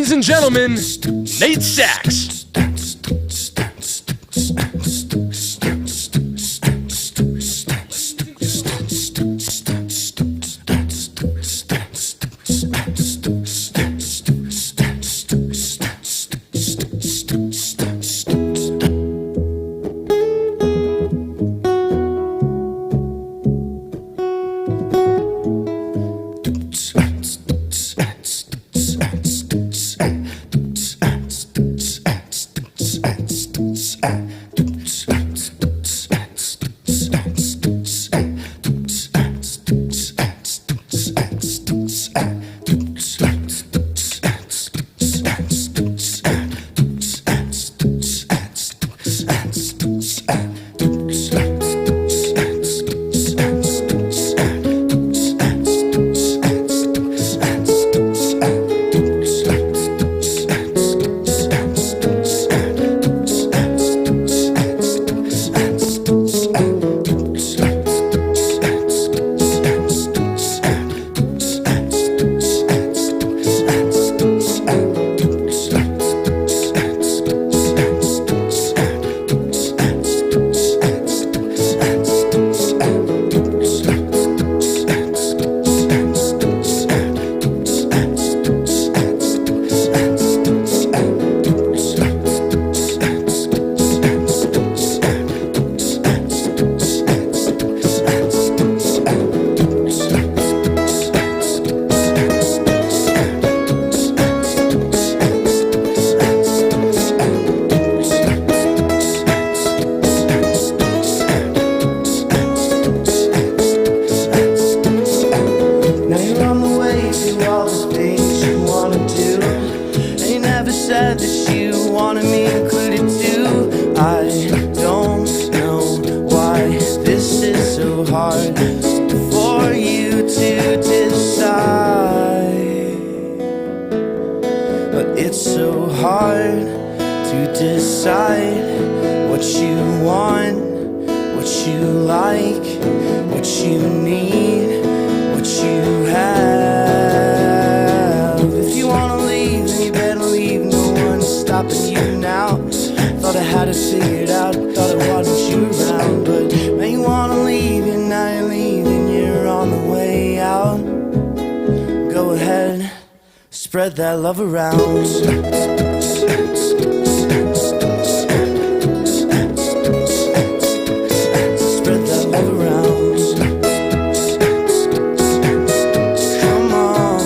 Ladies and gentlemen, Nate Sachs. Spread that love around. Spread that love around. Come on.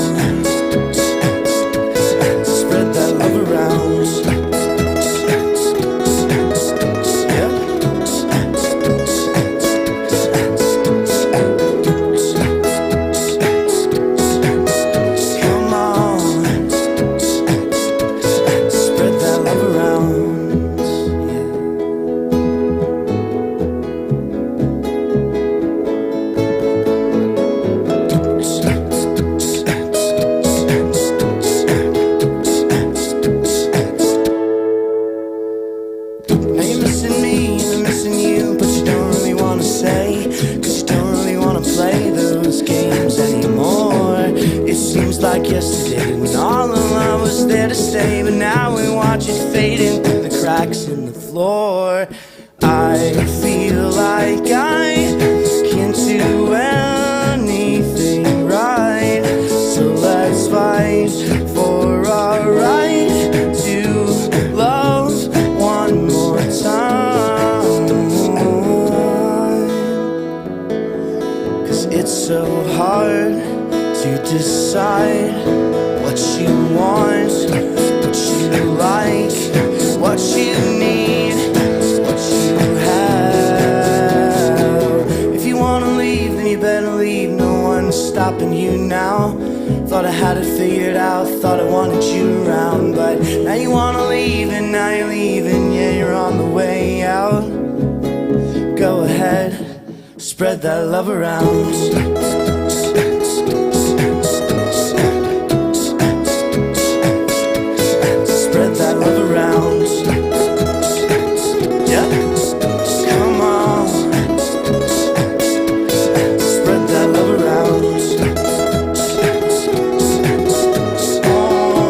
Spread that love around. Yeah. Come on. Spread that love around. Now you're missing me, I'm missing you, but you don't really wanna say, 'cause you don't really wanna play those games anymore. It seems like yesterday when all alone was there to stay, but now we watch it fading through the cracks in the floor. I feel like I can't do anything right, so let's fight for our right to love one more time. 'Cause it's so hard to decide what you want, what you like, what you need, what you have. If you wanna leave, then you better leave. No one's stopping you now. Thought I had it figured out, thought I wanted you around, but now you wanna leave, and now you're leaving. Yeah, you're on the way out. Go ahead, spread that love around. Spread that love around. Yeah. Come on. Spread that love around. Oh.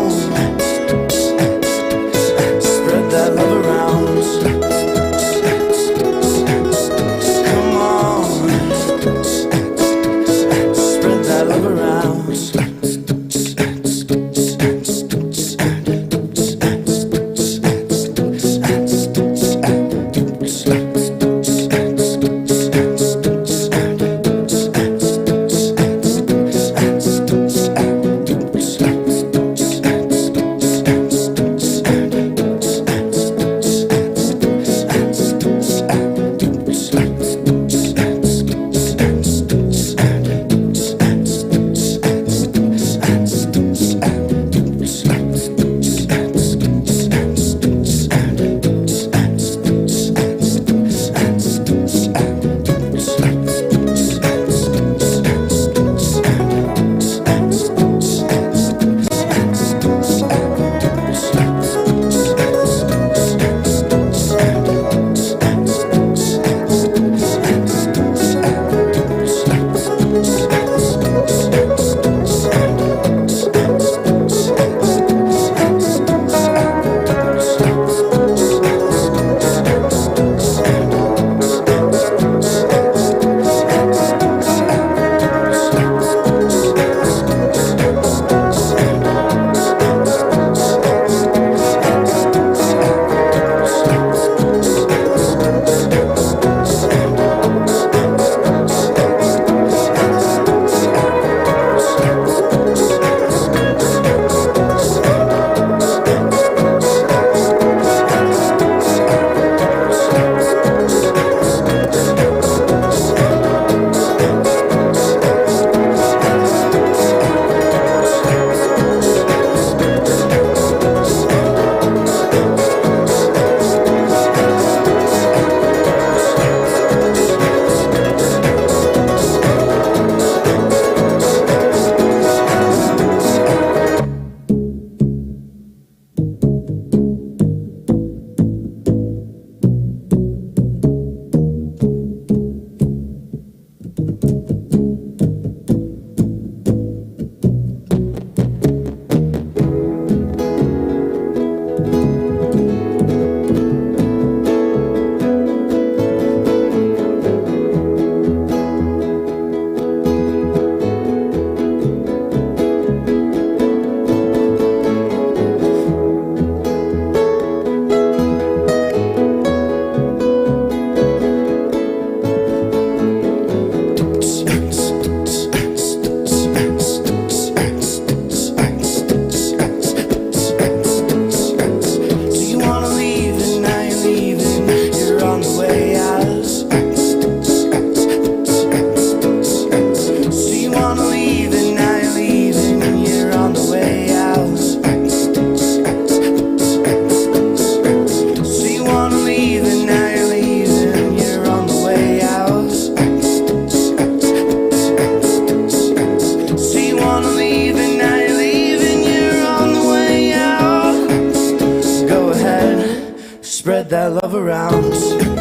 Spread that love around. Spread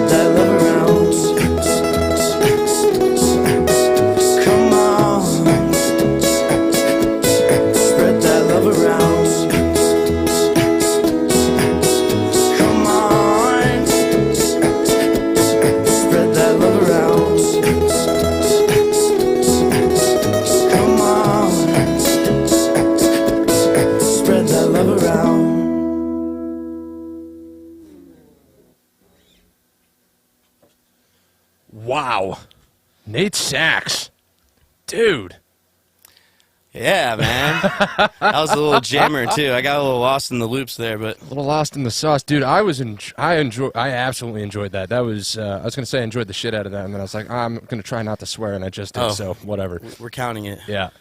that love around. Come on. Spread that love around. Come on. Spread that love around. Come on. Spread that love around. Wow. Nate Sachs. Dude. Yeah, man. That was a little jammer too. I got a little lost in the loops there, but A little lost in the sauce. Dude, I absolutely enjoyed that. That was, I was going to say I enjoyed the shit out of that, and then I was like, I'm going to try not to swear, and I just did, so whatever. we're counting it. Yeah.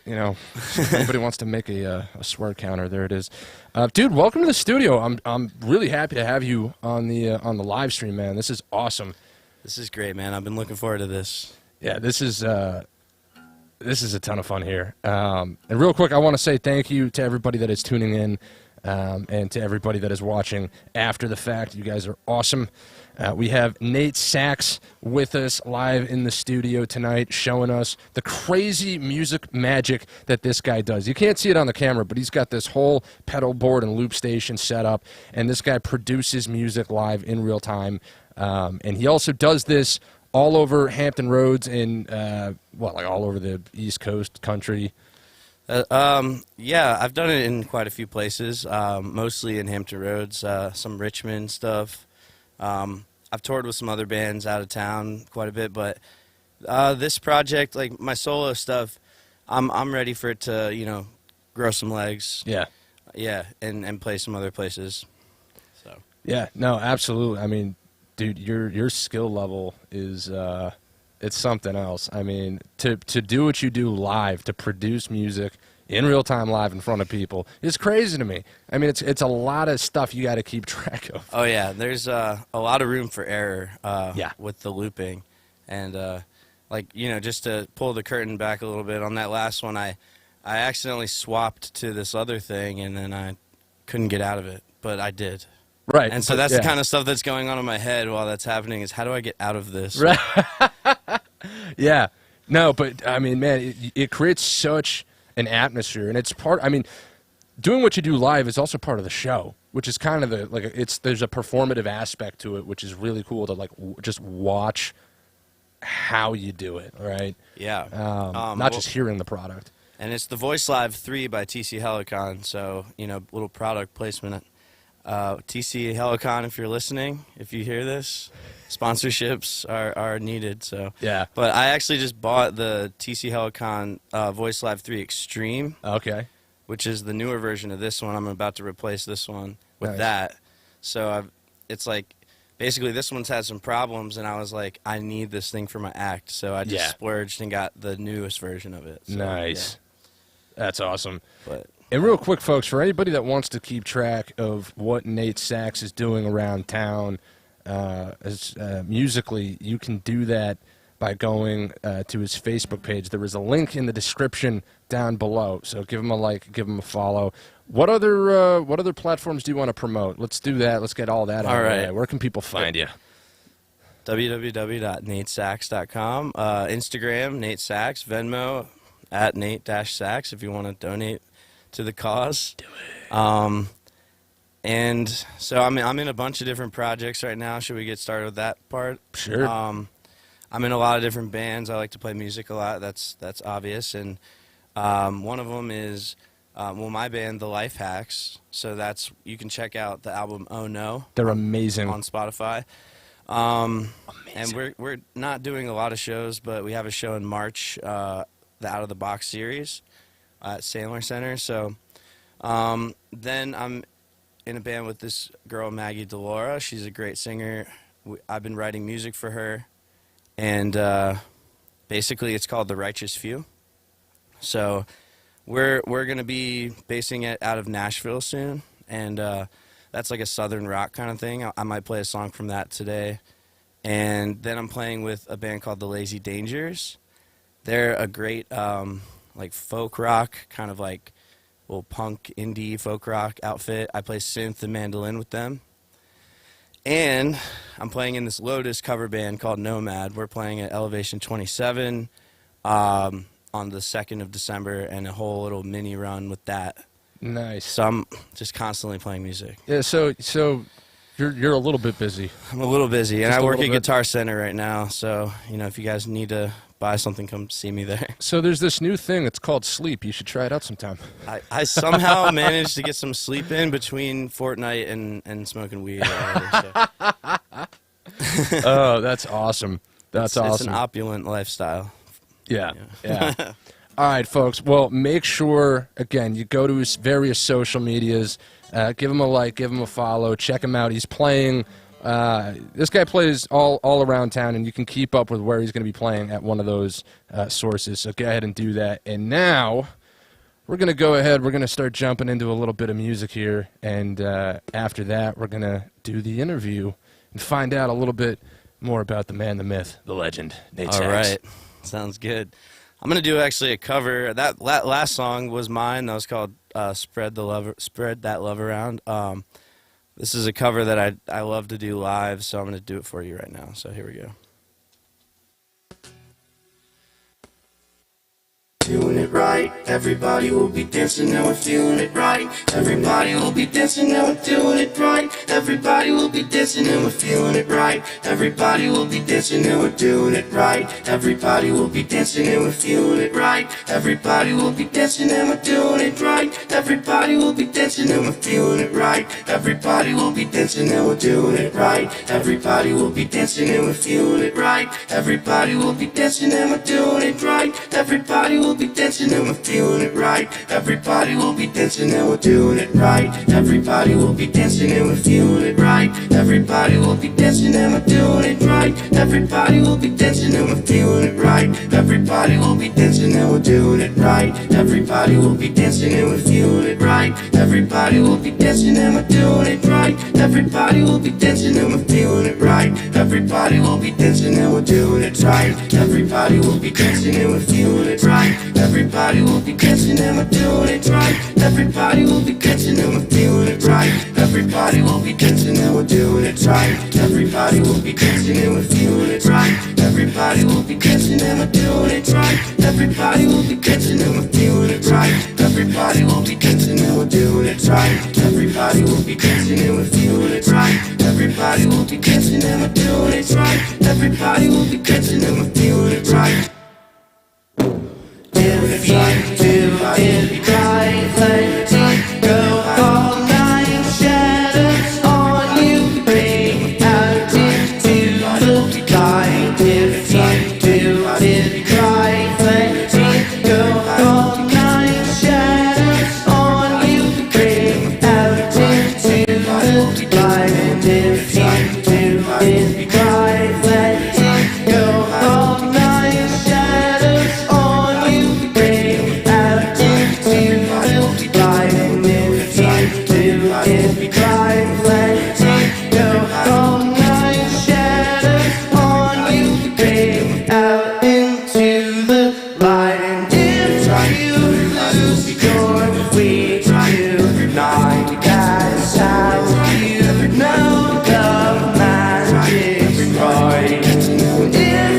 You know, if anybody wants to make a swear counter, there it is. Dude, welcome to the studio. I'm really happy to have you on the live stream, man. This is awesome. This is great, man. I've been looking forward to this. Yeah, this is a ton of fun here. And real quick, I want to say thank you to everybody that is tuning in and to everybody that is watching after the fact. You guys are awesome. We have Nate Sachs with us live in the studio tonight, showing us the crazy music magic that this guy does. You can't see it on the camera, but he's got this whole pedal board and loop station set up, and this guy produces music live in real time. And he also does this all over Hampton Roads and, like all over the East Coast country. Yeah, I've done it in quite a few places, mostly in Hampton Roads, some Richmond stuff. I've toured with some other bands out of town quite a bit, but this project, like my solo stuff, I'm ready for it to, you know, grow some legs. Yeah. Yeah, and play some other places. So. Yeah, no, absolutely. I mean, dude, your skill level is it's something else. I mean, to do what you do live, to produce music in real time live in front of people is crazy to me. I mean, it's a lot of stuff you got to keep track of. Oh yeah, there's a lot of room for error. Yeah. With the looping, and like, you know, just to pull the curtain back a little bit on that last one, I accidentally swapped to this other thing, and then I couldn't get out of it, but I did. Right. And so that's the kind of stuff that's going on in my head while that's happening, is how do I get out of this? Right. Yeah. No, but I mean, man, it creates such an atmosphere, and it's part. I mean, doing what you do live is also part of the show, which is kind of there's a performative aspect to it, which is really cool to just watch how you do it, right? Yeah. Not just hearing the product. And it's the Voice Live 3 by TC Helicon, so, you know, little product placement. TC Helicon, if you're listening, if you hear this, sponsorships are needed. So yeah. But I actually just bought the TC Helicon Voice Live 3 Extreme. Okay. Which is the newer version of this one. I'm about to replace this one with Nice. that. So it's like, basically this one's had some problems, and I was like, I need this thing for my act. So I just splurged and got the newest version of it. So, nice. Yeah. That's awesome. But And real quick, folks, for anybody that wants to keep track of what Nate Sachs is doing around town musically, you can do that by going to his Facebook page. There is a link in the description down below, so give him a like, give him a follow. What other platforms do you want to promote? Let's do that. Let's get all that out. All right. Where can people find you? www.natesachs.com, Instagram, Nate Sachs, Venmo, at Nate-Sachs if you want to donate to the cause. Do it. And so I'm in a bunch of different projects right now. Should we get started with that part? Sure. I'm in a lot of different bands. I like to play music a lot. That's obvious. And one of them is my band, The Life Hacks. So you can check out the album Oh No. They're amazing On Spotify. Amazing. And we're not doing a lot of shows, but we have a show in March, the Out of the Box series at Sandler Center. So then I'm in a band with this girl, Maggie Delora. She's a great singer. I've been writing music for her. And basically it's called The Righteous Few. So we're going to be basing it out of Nashville soon. And that's like a southern rock kind of thing. I might play a song from that today. And then I'm playing with a band called The Lazy Dangers. They're a great like folk rock, kind of like little punk indie folk rock outfit. I play synth and mandolin with them. And I'm playing in this Lotus cover band called Nomad. We're playing at Elevation 27 on the 2nd of December, and a whole little mini run with that. Nice. So I'm just constantly playing music. Yeah, so you're a little bit busy. I'm a little busy, and Just I a work at little bit. Guitar Center right now. So, you know, if you guys need to buy something, come see me there. So there's this new thing. It's called sleep. You should try it out sometime. I somehow managed to get some sleep in between Fortnite and smoking weed. Oh, that's awesome. That's awesome. It's an opulent lifestyle. Yeah. All right, folks. Well, make sure, again, you go to his various social medias, give him a like, give him a follow, check him out. He's playing. This guy plays all around town, and you can keep up with where he's going to be playing at one of those sources. So go ahead and do that. And now we're going to go ahead. We're going to start jumping into a little bit of music here, and after that, we're going to do the interview and find out a little bit more about the man, the myth, the legend, Nate All Sachs. right. Sounds good. I'm going to do actually a cover. That last song was mine. That was called Spread That Love Around. This is a cover that I love to do live, so I'm going to do it for you right now. So here we go. Doing it right, everybody will be dancing and we're feeling it right. Everybody will be dancing and we're doing it right. Everybody will be dancing and we're feeling it right. Everybody will be dancing and we're doing it right. Everybody will be dancing and we're feeling it right. Everybody will be dancing and we're doing it right. Everybody will be dancing and we're feeling it right. Everybody will be dancing and we're doing it right. Everybody will be dancing and we're feeling it right. Everybody will be dancing and we're doing it right. Everybody will be dancing and we're feeling it right. Everybody will be dancing and we're doing it right. Everybody will be dancing and we're feeling it right. Everybody will be dancing and we're doing it right. Everybody will be dancing and we're feeling it right. Everybody will be dancing and we're doing it right. Everybody will be dancing and we're feeling it right. Everybody will be dancing and we're doing it right. Everybody will be dancing and we're feeling it right. Everybody will be dancing and we're doing it right. Everybody will be dancing and we're feeling it right. Everybody will be dancing and we're doing it right. Everybody will be dancing and we're feeling it right. Everybody will be dancing and we're doing it right. Everybody will be dancing and we're feeling it right. Everybody will be dancing and we're doing it right. Everybody will be dancing and we're feeling it right. Everybody will be dancing and we're doing it right. Everybody will be dancing and we're feeling it right. Everybody will be dancing and we're doing it right. Everybody will be dancing and we're feeling it right. If you do it right, let it go all night. Shadows on you, bring out into the light. If you do it right, let it go all night. Shadows on you, bring out into the light. And if you do it right, let it go all night. Shadows on you, bring out into the light. And if you do it right, let it go all night. Shadows on you, bring out into the light. And if you lose your way tonight, that's how you know the magic's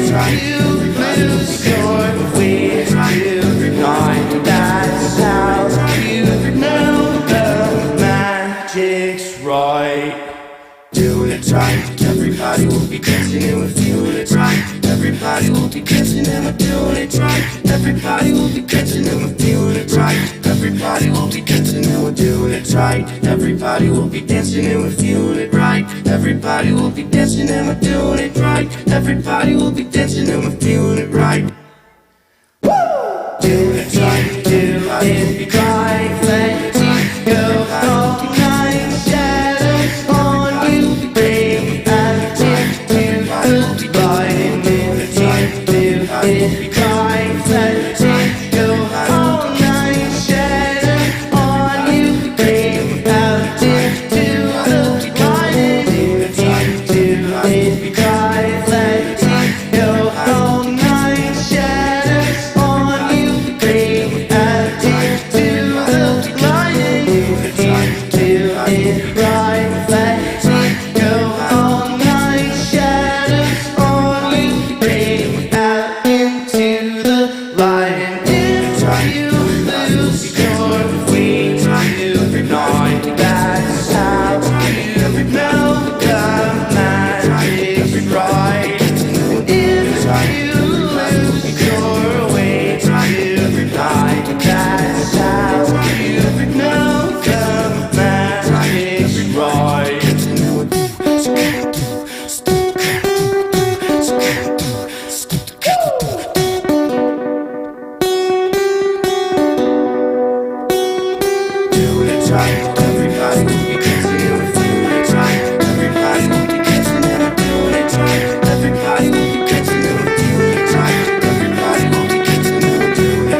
right. If you lose your way tonight, that's how you know the magic's right. Doing it right, everybody will be dancing and we're feeling it right. Everybody will be dancing and we're doing it right. Everybody will be dancing and we're feeling it right. Everybody will be dancing and we're doing it right. Everybody will be dancing and we're feeling it right. Everybody will be dancing and we're doing it right. Everybody will be dancing and we're feeling it right. Do it right, do it right, let it go all night. Shadows on you, bring out into the light. And if you do it right, let it go all night. Shadows on you, bring out into the light. And if you do it right, let it go all night. right. Everybody will be dancing with you. It's right. Everybody will be dancing and I'm doing it right. Everybody will be dancing and I'm doing it right. Everybody will be dancing and I'm doing it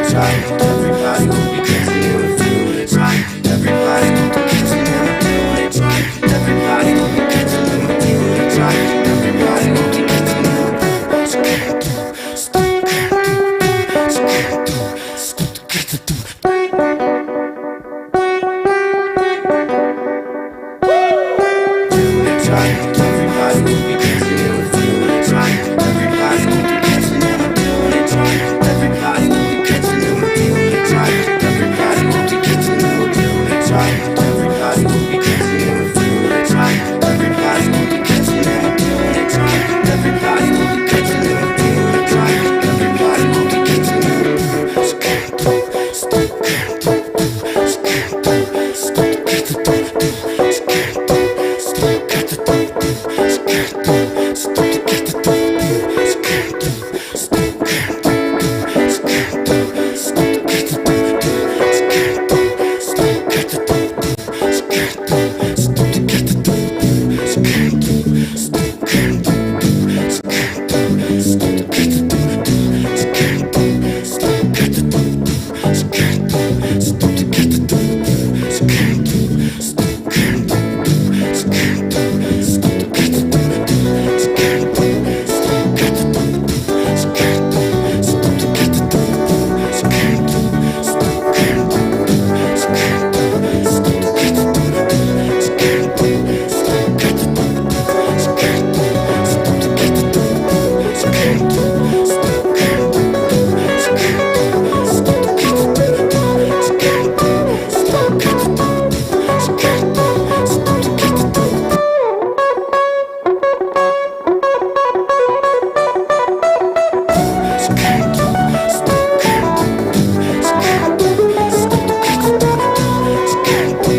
right. Everybody will be dancing and I'm doing it right. Everybody will be dancing and I'm doing it right. Everybody will be dancing and I'm doing it right. Everybody will be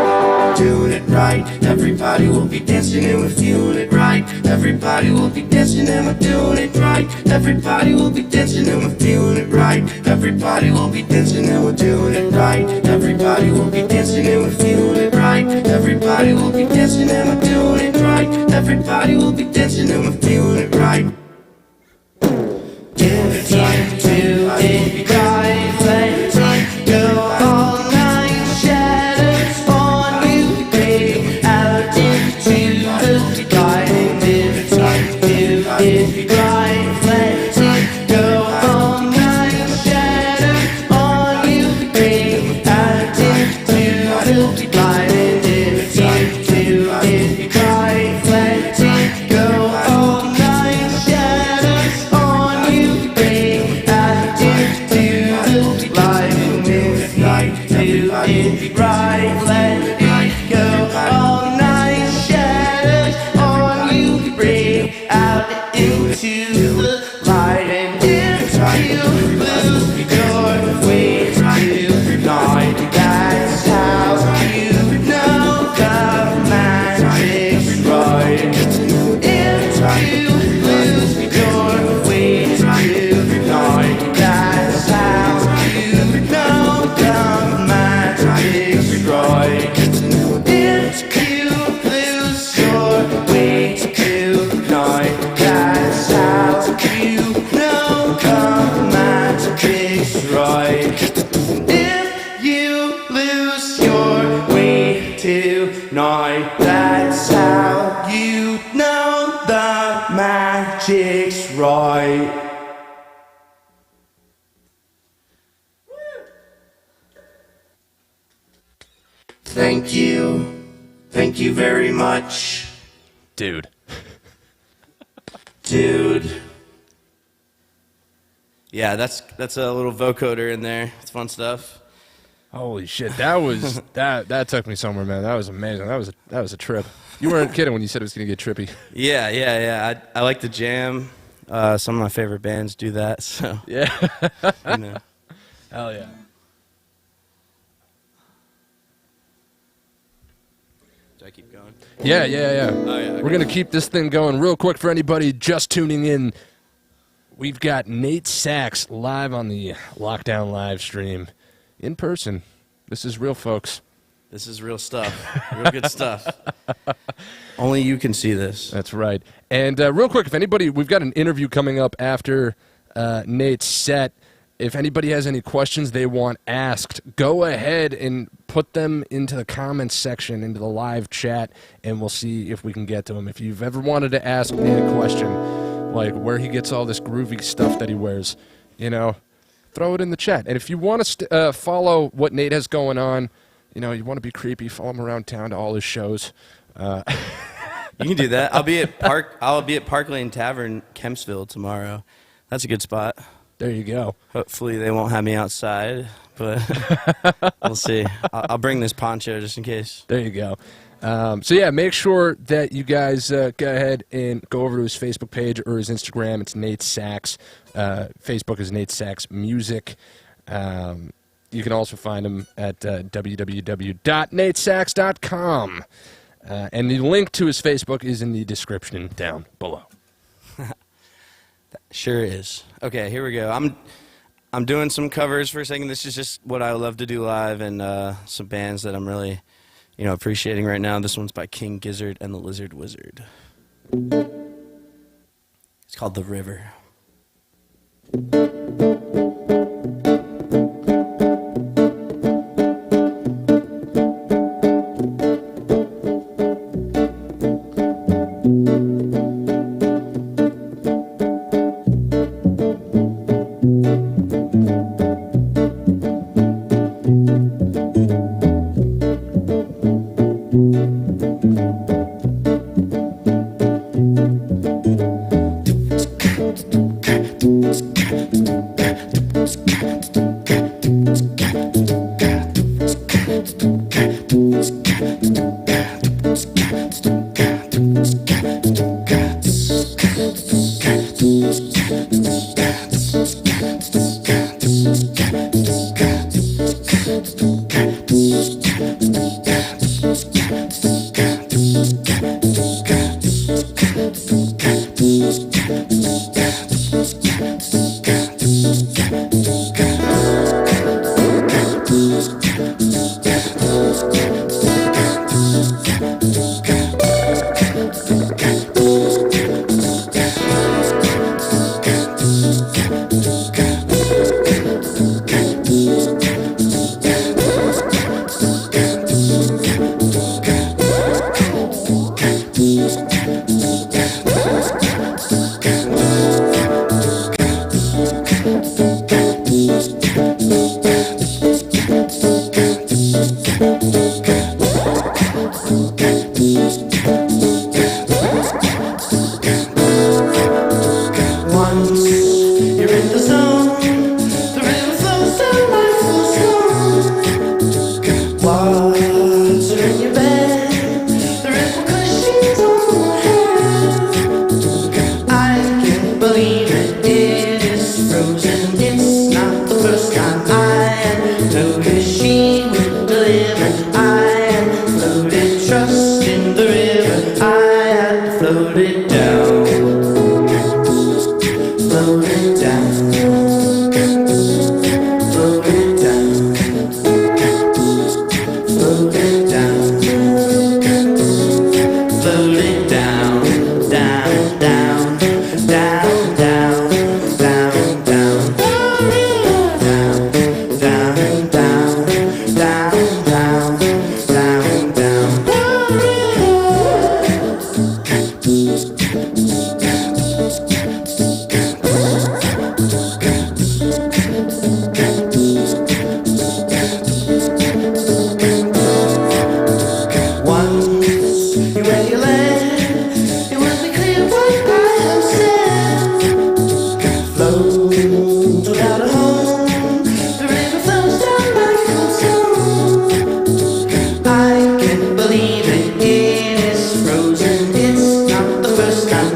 dancing and I'm doing it right. Everybody will be dancing and we're feeling it right. Everybody will be dancing and we're doing it right. Everybody will be dancing and we're feeling it right. Everybody will be dancing and we're doing it right. Everybody will be dancing and we're feeling it right. Everybody will be dancing and we're doing it right. Everybody will be dancing and we're feeling it right. If you do it right, let's go all night. Shadows on you, break out into the light. If you do it right, let's go all night. Shadows on you, break out into the light. If you do it right, let's go all night. Shadows on you, break out into the light. If you do it right, let it go all night. Shadows on you, break out into the light. And if you lose your way tonight, that's how you know the magic's right. If you lose your way tonight, that's how you know the magic's right. If you lose your way tonight, that's how you know the magic's right. If you lose your way tonight, that's how you know the magic's right. Thank you. Thank you very much. Dude. Dude. Yeah, that's a little vocoder in there. It's fun stuff. Holy shit, that was that took me somewhere, man. That was amazing. That was a trip. You weren't kidding when you said it was gonna get trippy. Yeah. I like to jam. Some of my favorite bands do that. So Yeah. you know. Hell yeah. Do I keep going? Yeah. Oh, yeah, okay. We're going to keep this thing going real quick for anybody just tuning in. We've got Nate Sachs live on the Lockdown live stream in person. This is real, folks. This is real stuff. Real good stuff. Only you can see this. That's right. And real quick, if anybody, we've got an interview coming up after Nate's set. If anybody has any questions they want asked, go ahead and put them into the comments section, into the live chat, and we'll see if we can get to them. If you've ever wanted to ask Nate a question, like where he gets all this groovy stuff that he wears, you know, throw it in the chat. And if you want to follow what Nate has going on, you know, you want to be creepy, follow him around town to all his shows. You can do that. I'll be at Park Lane Tavern, Kempsville tomorrow. That's a good spot. There you go. Hopefully they won't have me outside, but we'll see. I'll bring this poncho just in case. There you go. So yeah, make sure that you guys go ahead and go over to his Facebook page or his Instagram. It's Nate Sachs. Facebook is Nate Sachs Music. You can also find him at www.natesachs.com. And the link to his Facebook is in the description down below. Sure is. Okay, here we go. I'm doing some covers for a second. This is just what I love to do live, and some bands that I'm really, appreciating right now. This one's by King Gizzard and the Lizard Wizard. It's called The River.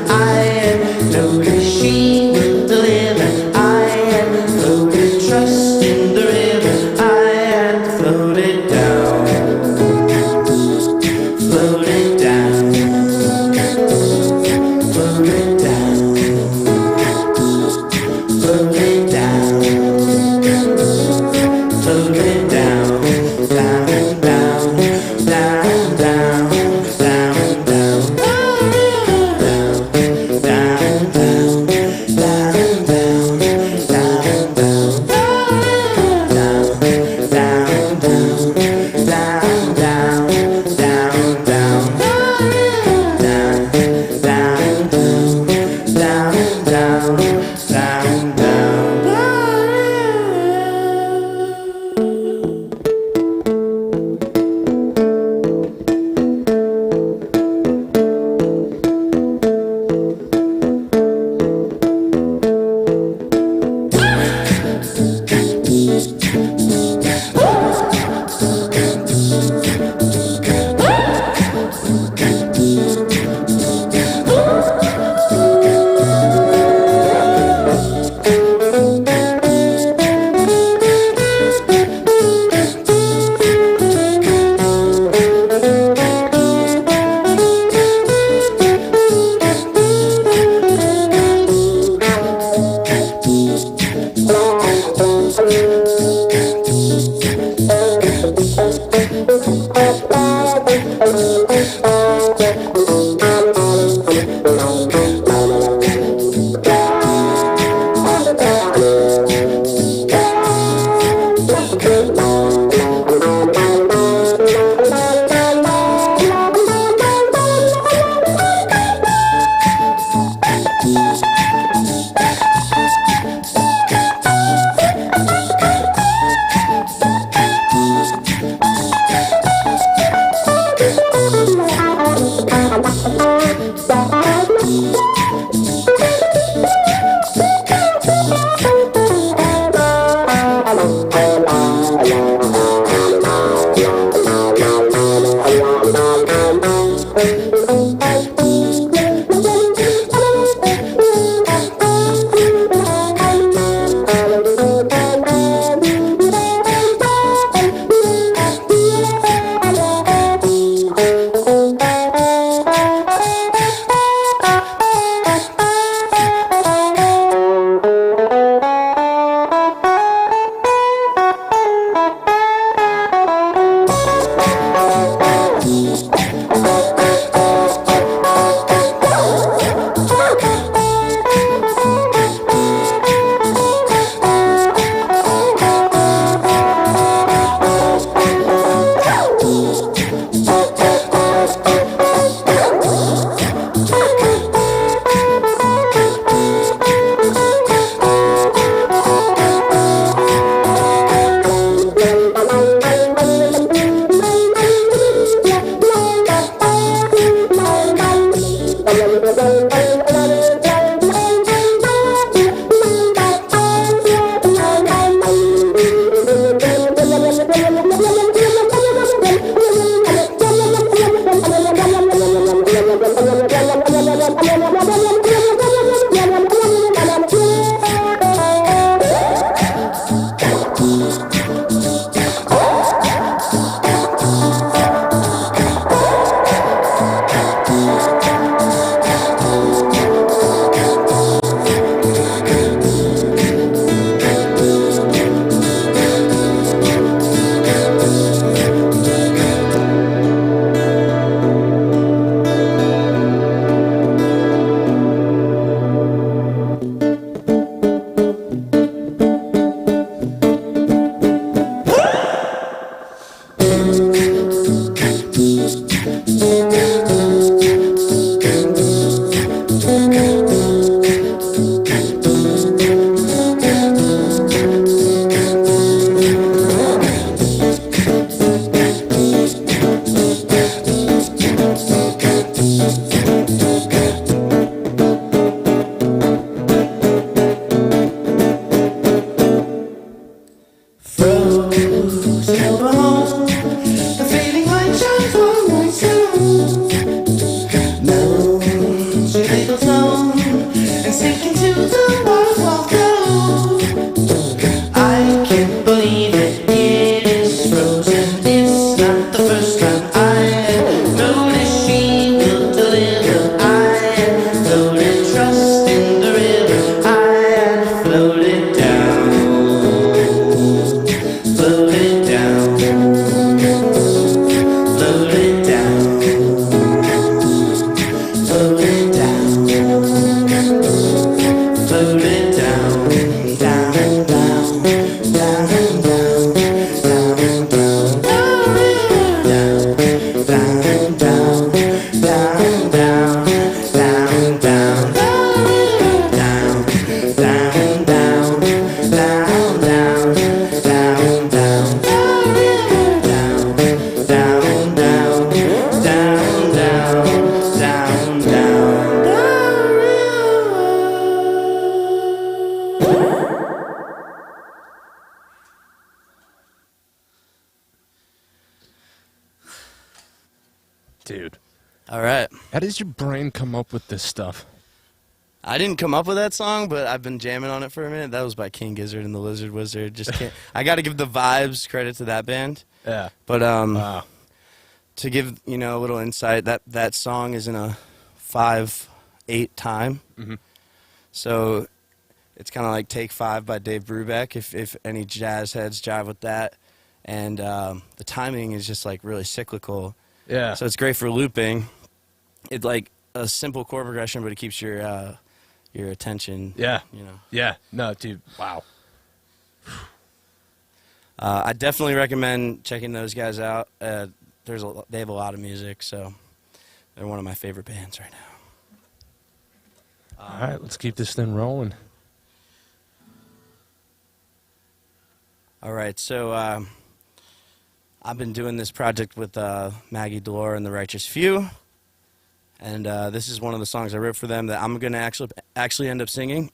I am no machine to deliver. I am floated, trust in the river. I am floated down, floated down, floated down, floated down, floated down, down, down, down, down, down, down, down, down, down, down, down, down, down. alone and sink into the waterfall cove. I can't believe it, it is frozen. It's not the first time I noticed she will deliver. I floated, trust in the river. I floated down, floated down, floated down, floated down, floated down, down, down, down, down, down, down, down, down, down, down, down, down, down, Dude, All right. how does your brain come up with this stuff? I didn't come up with that song, but I've been jamming on it for a minute. That was by King Gizzard and the Lizard Wizard. Just can't. I got to give the vibes credit to that band. Yeah. But Wow. to give a little insight, that song is in a 5/8 time. Mhm. So it's kind of like Take 5 by Dave Brubeck, if any jazz heads jive with that. And the timing is just like really cyclical. Yeah. So it's great for looping. It's like a simple chord progression, but it keeps your attention. Yeah. You know. Yeah. No, dude. Wow. I definitely recommend checking those guys out. They have a lot of music, so they're one of my favorite bands right now. All right, let's keep this thing rolling. All right, so I've been doing this project with Maggie Delore and the Righteous Few, and this is one of the songs I wrote for them that I'm gonna actually end up singing.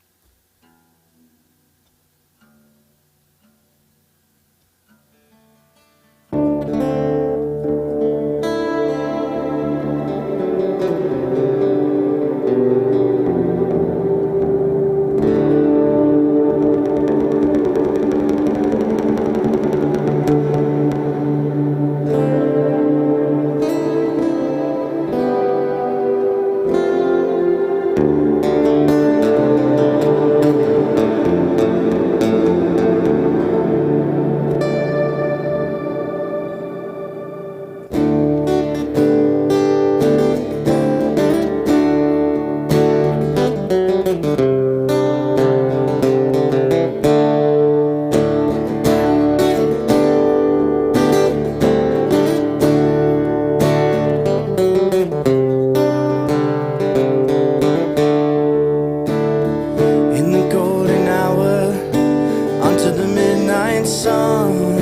In the golden hour, onto the midnight sun,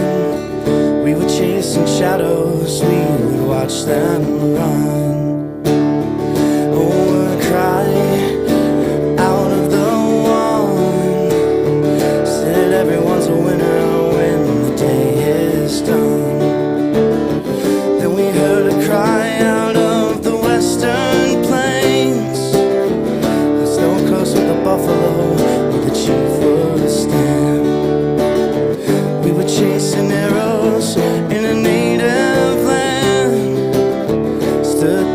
we were chasing shadows, we would watch them run. Oh, a cry out of the one, said everyone's a winner when the day is done. Then we heard a cry out of the western plains, so close with the buffalo, where the chief would stand. We were chasing arrows in a native land, stood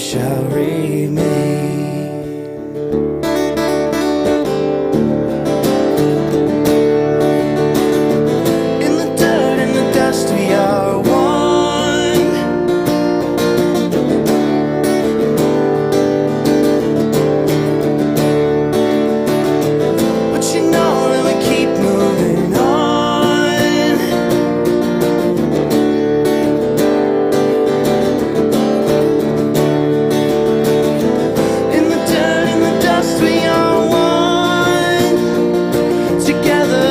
shall remain. In the dirt and the dust we are one. But you know that we keep moving on. In the dirt and the dust we are one together.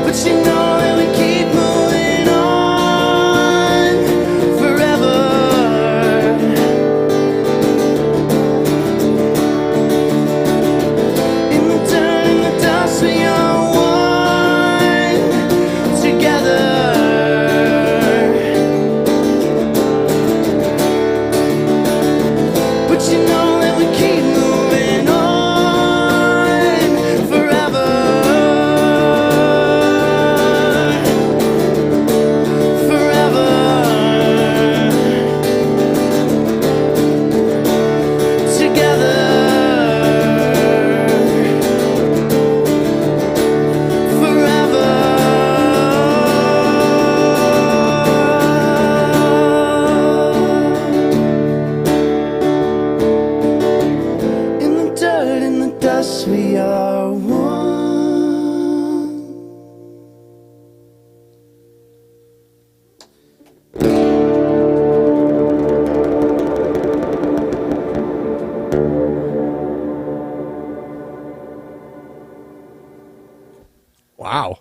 But you know that we keep moving on forever. In the dirt and the dust we are one together. But you know that we keep moving on forever. Forever. Together. In the dirt, in the dust, we are one. Wow.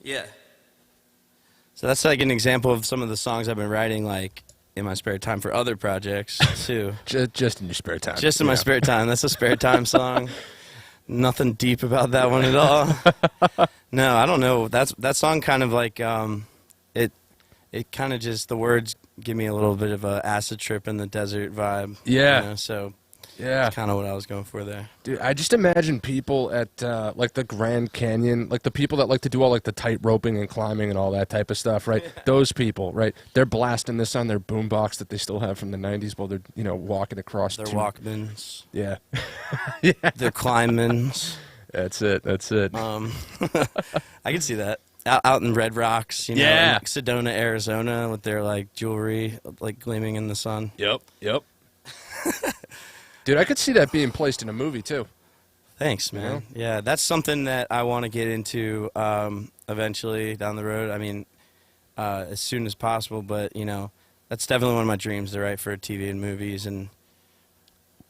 Yeah. So that's like an example of some of the songs I've been writing, like in my spare time for other projects too. Just in your spare time. Just in my Yeah. spare time. That's a spare time song. Nothing deep about that one at all. No, I don't know. That song kind of like it kind of just, the words give me a little bit of a acid trip in the desert vibe. Yeah. You know, so Yeah. that's kind of what I was going for there. Dude, I just imagine people at like the Grand Canyon, like the people that like to do all like the tight roping and climbing and all that type of stuff, right? Those people, right? They're blasting this on their boombox that they still have from the '90s while they're walking across. They're two- Walkmans. Yeah, They're climbmans. that's it. That's it. I can see that. Out in Red Rocks, Yeah. in like Sedona, Arizona, with their like jewelry like gleaming in the sun. Yep. Dude, I could see that being placed in a movie too. Thanks, man. Yeah, that's something that I want to get into eventually down the road. I mean, as soon as possible, but that's definitely one of my dreams to write for TV and movies, and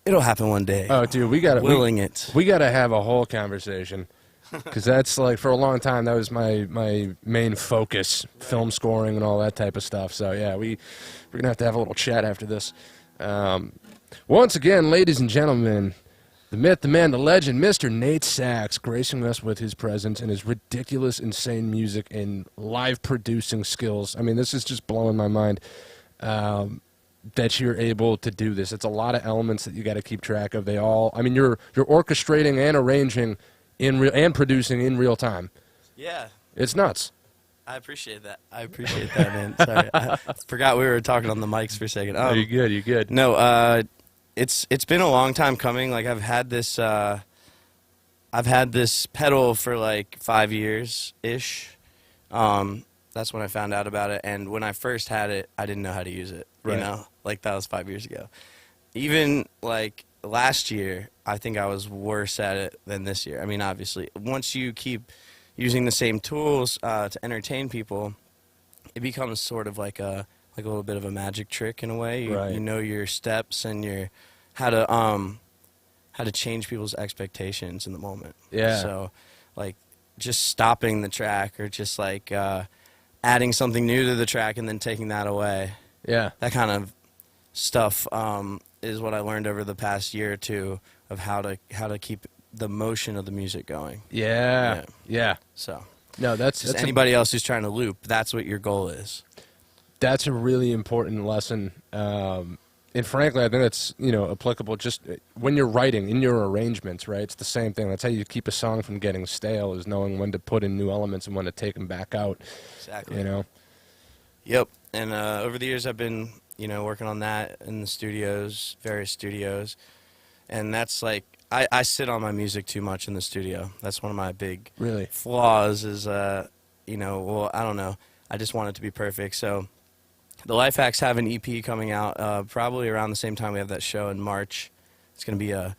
it'll happen one day. Oh, dude, we gotta it. We gotta have a whole conversation. Because that's like, for a long time, that was my main focus, film scoring and all that type of stuff. So yeah, we're gonna have a little chat after this. Once again, ladies and gentlemen, the myth, the man, the legend, Mr. Nate Sachs, gracing us with his presence and his ridiculous, insane music and live producing skills. I mean, this is just blowing my mind that you're able to do this. It's a lot of elements that you got to keep track of. You're orchestrating and arranging and producing in real time. Yeah, It's nuts. I appreciate that. Man. Sorry, I forgot we were talking on the mics for a second. You're good. You're good. No, it's been a long time coming. Like I've had this pedal for like 5 years ish. That's when I found out about it, and when I first had it, I didn't know how to use it. Right. Like that was 5 years ago. Even like last year, I think I was worse at it than this year. I mean, obviously, once you keep using the same tools to entertain people, it becomes sort of like a little bit of a magic trick in a way. Right. You know your steps and how to change people's expectations in the moment. Yeah. So, like, just stopping the track or just like adding something new to the track and then taking that away. Yeah. That kind of stuff is what I learned over the past year or two of how to keep the motion of the music going. Yeah. So No, that's anybody else who's trying to loop, that's what your goal is. That's a really important lesson. And frankly, I think that's, applicable just when you're writing in your arrangements, right? It's the same thing. That's how you keep a song from getting stale, is knowing when to put in new elements and when to take them back out. Exactly. Yep. And over the years, I've been, working on that in the studios, various studios. And that's like, I sit on my music too much in the studio. That's one of my big Really? flaws is, I don't know. I just want it to be perfect. So the Life Hacks have an EP coming out probably around the same time we have that show in March. It's going to be a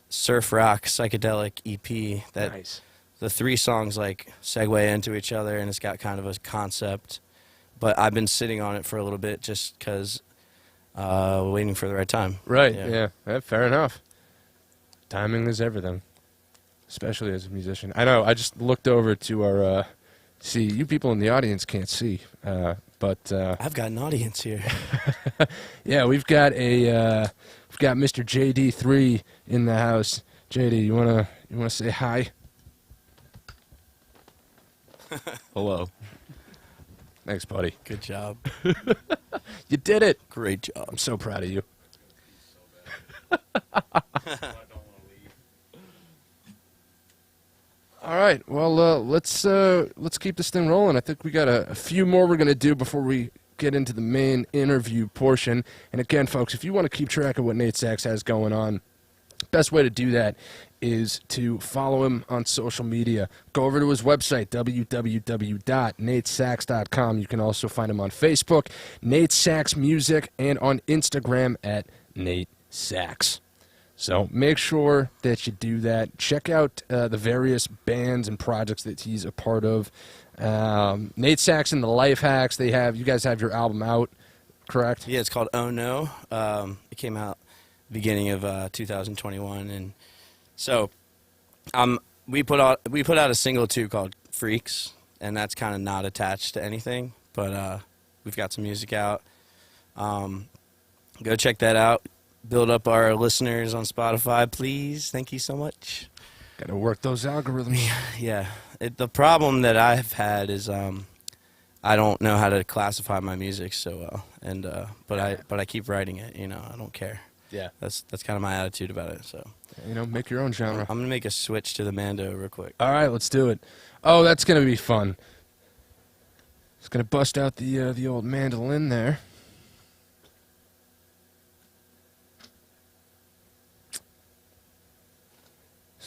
surf rock psychedelic EP that Nice. the 3 songs like segue into each other, and it's got kind of a concept. But I've been sitting on it for a little bit just because waiting for the right time. Right, yeah, fair enough. Timing is everything, especially as a musician. I know, I just looked over to our, see, you people in the audience can't see, but... I've got an audience here. yeah, we've got Mr. JD3 in the house. JD, you wanna say hi? Hello. Thanks, buddy. Good job. You did it. Great job. I'm so proud of you. All right. Well, let's keep this thing rolling. I think we got a few more we're gonna do before we get into the main interview portion. And again, folks, if you want to keep track of what Nate Sachs has going on, best way to do that is to follow him on social media. Go over to his website, www.natesachs.com. You can also find him on Facebook, Nate Sachs Music, and on Instagram at Nate Sachs. So make sure that you do that. Check out the various bands and projects that he's a part of. Nate Sachs and the Life Hacks. You guys have your album out, correct? Yeah, it's called Oh No. It came out beginning of 2021, and so we put out a single too called Freaks, and that's kind of not attached to anything, but we've got some music out. Go check that out. Build up our listeners on Spotify, please. Thank you so much. Got to work those algorithms. Yeah. The problem that I've had is I don't know how to classify my music so well, and but I keep writing it. I don't care. Yeah. That's kind of my attitude about it. So Make your own genre. I'm gonna make a switch to the Mando real quick. All right, let's do it. Oh, that's gonna be fun. It's gonna bust out the old mandolin there.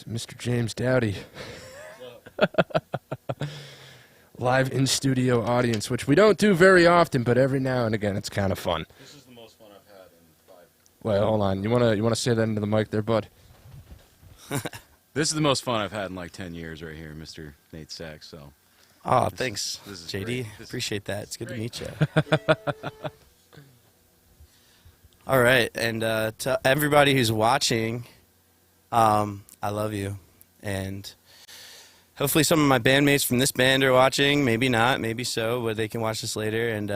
Mr. James Dowdy. Live in studio audience, which we don't do very often, but every now and again it's kind of fun. This is the most fun I've had in 5. Wait, hold on. You wanna say that into the mic there, bud? This is the most fun I've had in like 10 years right here, Mr. Nate Sachs. So. Oh, thanks, this is JD. great. Appreciate that. It's good to meet you. All right, and to everybody who's watching, I love you, and hopefully some of my bandmates from this band are watching. Maybe not, maybe so, but they can watch this later. And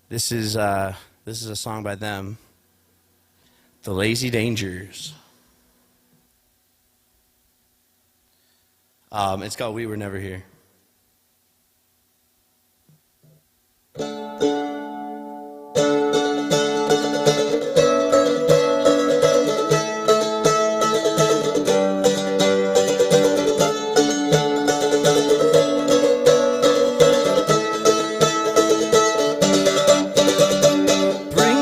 this is a song by them, The Lazy Dangers. It's called We Were Never Here. Bring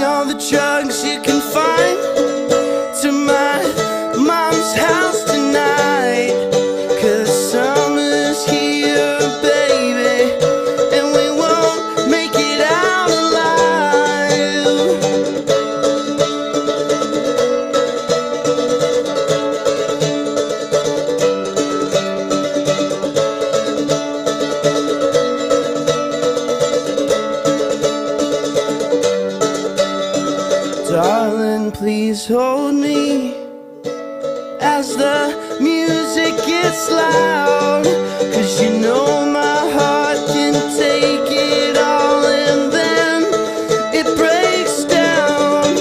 all the drugs you can find to my mom's house tonight. 'Cause summer's here, baby, and we won't make it out alive. Darling, please hold me as the music gets loud. 'Cause you know my heart can take it all, and then it breaks down.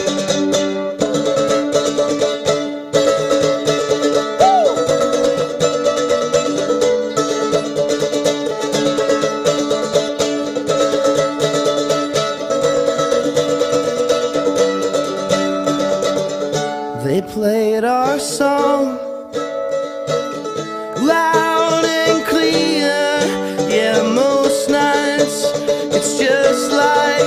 They played our song loud and clear. Yeah, most nights it's just like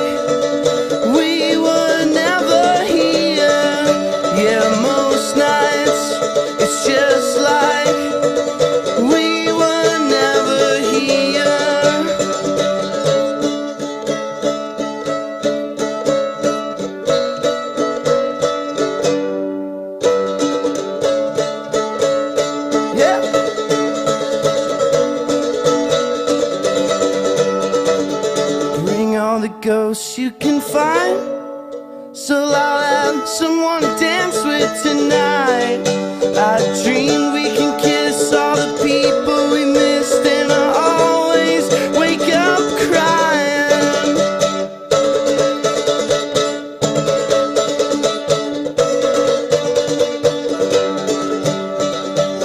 we were never here. Yeah, most nights it's just like we were never here. Yeah. Bring all the ghosts you can find, so I'll have someone to dance with tonight. I dream we can kiss all the people we missed, and I always wake up crying.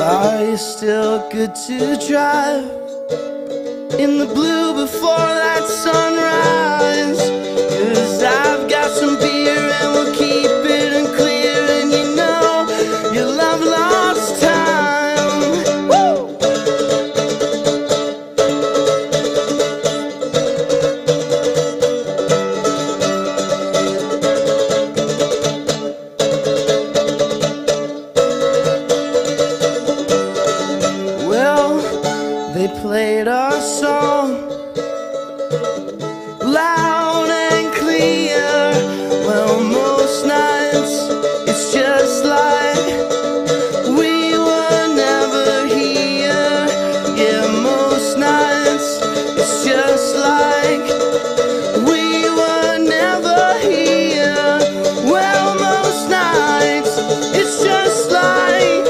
Are you still good to drive in the blue before that sunrise? 'Cause I've got some beer and we'll keep it in clear, and you know your love lost time. Woo! Well, they played our song loud and clear. Well, most nights it's just like we were never here. Yeah, most nights it's just like we were never here. Well, most nights it's just like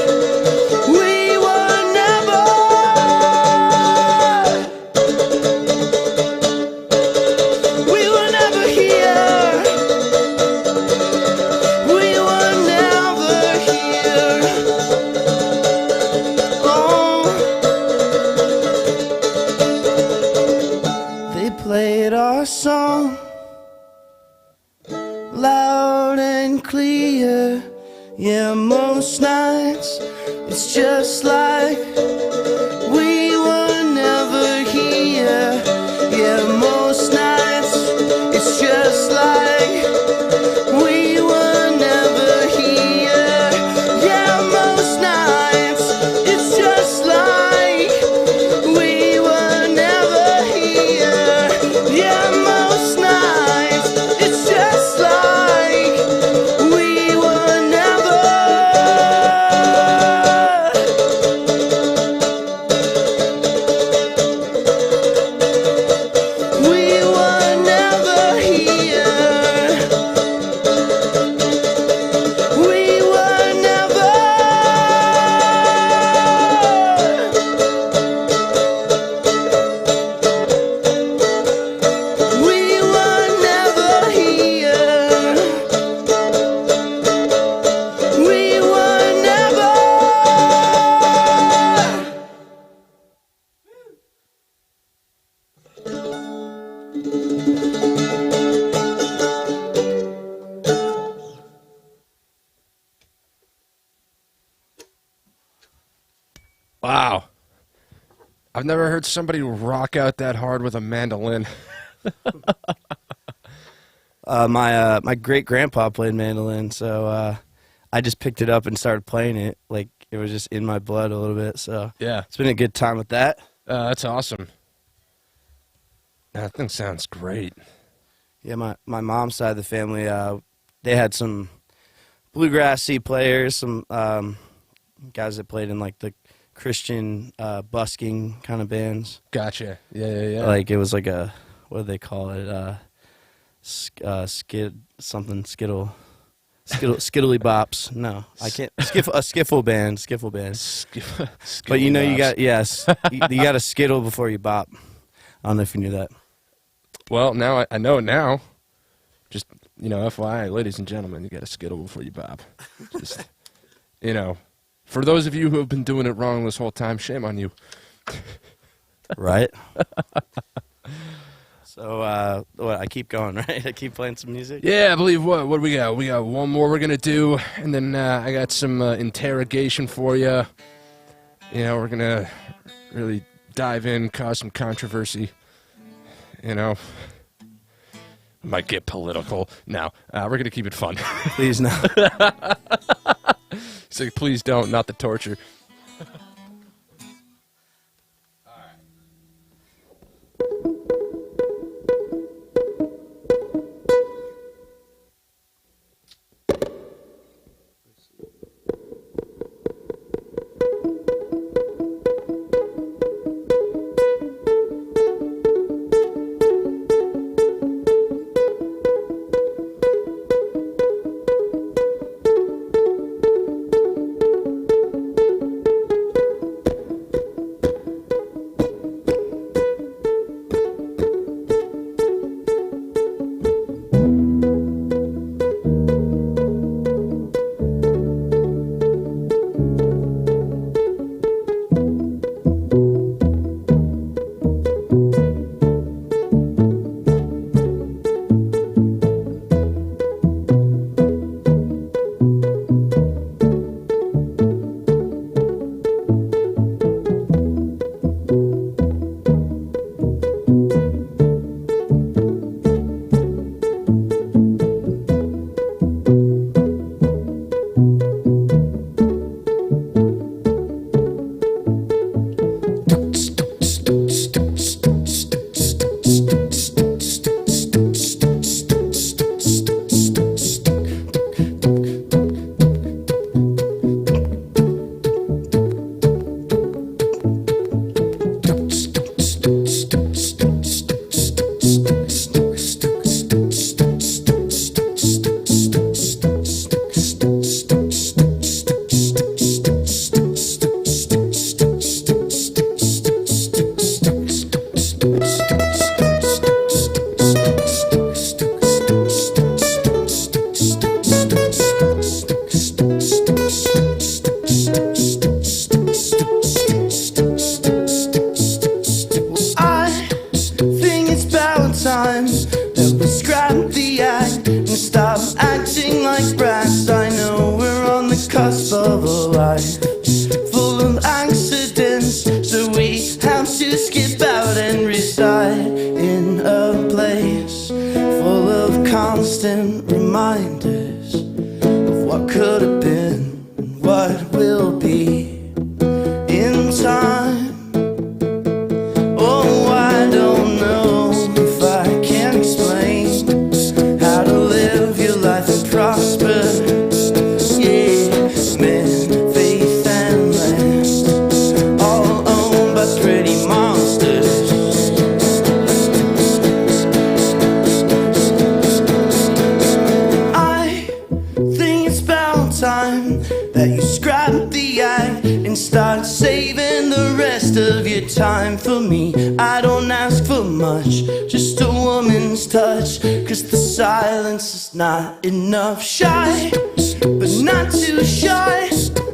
we were never. We were never here. We were never here. Oh, they played our song loud and clear. Yeah, most nights it's just like we were never here. Yeah, most nights it's just like we were never here. Yeah, most nights it's just like we were never here. Yeah, most nights it's just like we were never. We were never here. We were never. We were never here. We were never. Wow. I've never heard somebody rock out that hard with a mandolin. My great grandpa played mandolin, so I just picked it up and started playing it. Like it was just in my blood a little bit. So Yeah. it's been a good time with that. That's awesome. That thing sounds great. Yeah, my mom's side of the family, they had some bluegrassy players, some guys that played in like the Christian busking kind of bands. Gotcha. Yeah. Like it was like a, what do they call it? Skiddly bops. No, I can't. A skiffle band. But you know, you got you got to skittle before you bop. I don't know if you knew that. Well, now I know it now. Just, FYI, ladies and gentlemen, you got to skittle before you bop. Just, for those of you who have been doing it wrong this whole time, shame on you. Right? So, what? I keep going, right? I keep playing some music. Yeah, I believe what do we got? We got one more we're gonna do, and then I got some interrogation for you. You know, we're gonna really dive in, cause some controversy. You know, might get political. No, we're gonna keep it fun. Please no. He's like, please don't, not the torture. cusp of a life full of accidents, so we have to skip out and reside in a place full of constant reminders of what could have been and what will be in time. Oh, I don't know if I can explain how to live your life and prosper. That you scrap the act and start saving the rest of your time for me. I don't ask for much, just a woman's touch, 'cause the silence is not enough. Shy, but not too shy.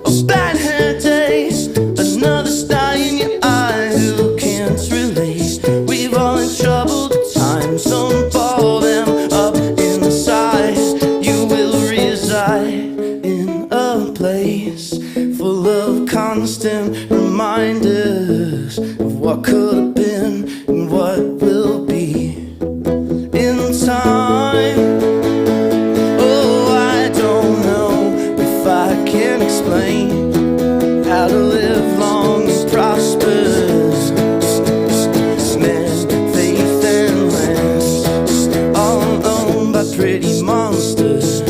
A bad hair day, another star in your eye. Who can't relate? We've all in troubled times. Don't ball them up inside. You will reside in a place full of constant reminders of what could have been and what will be in time. Oh, I don't know if I can explain how to live long and prosper. Men, faith and land, all owned by pretty monsters.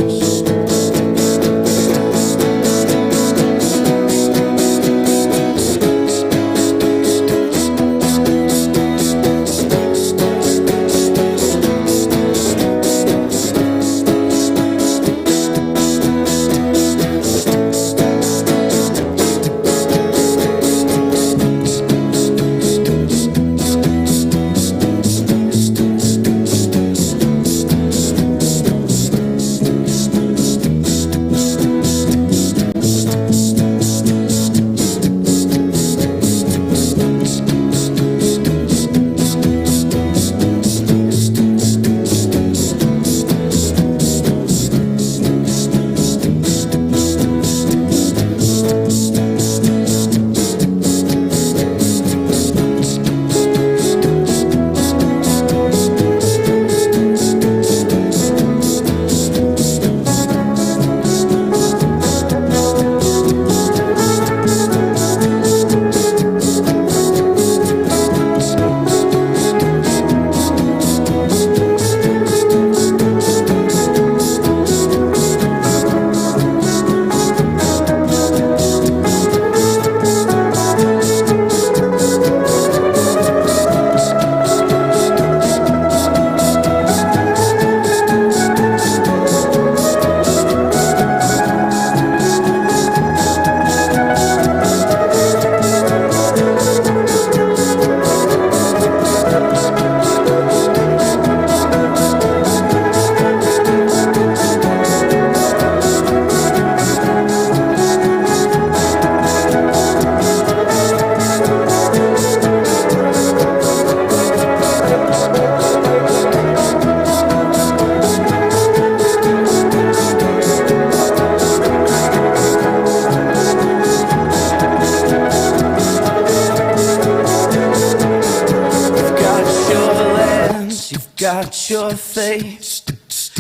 got your face.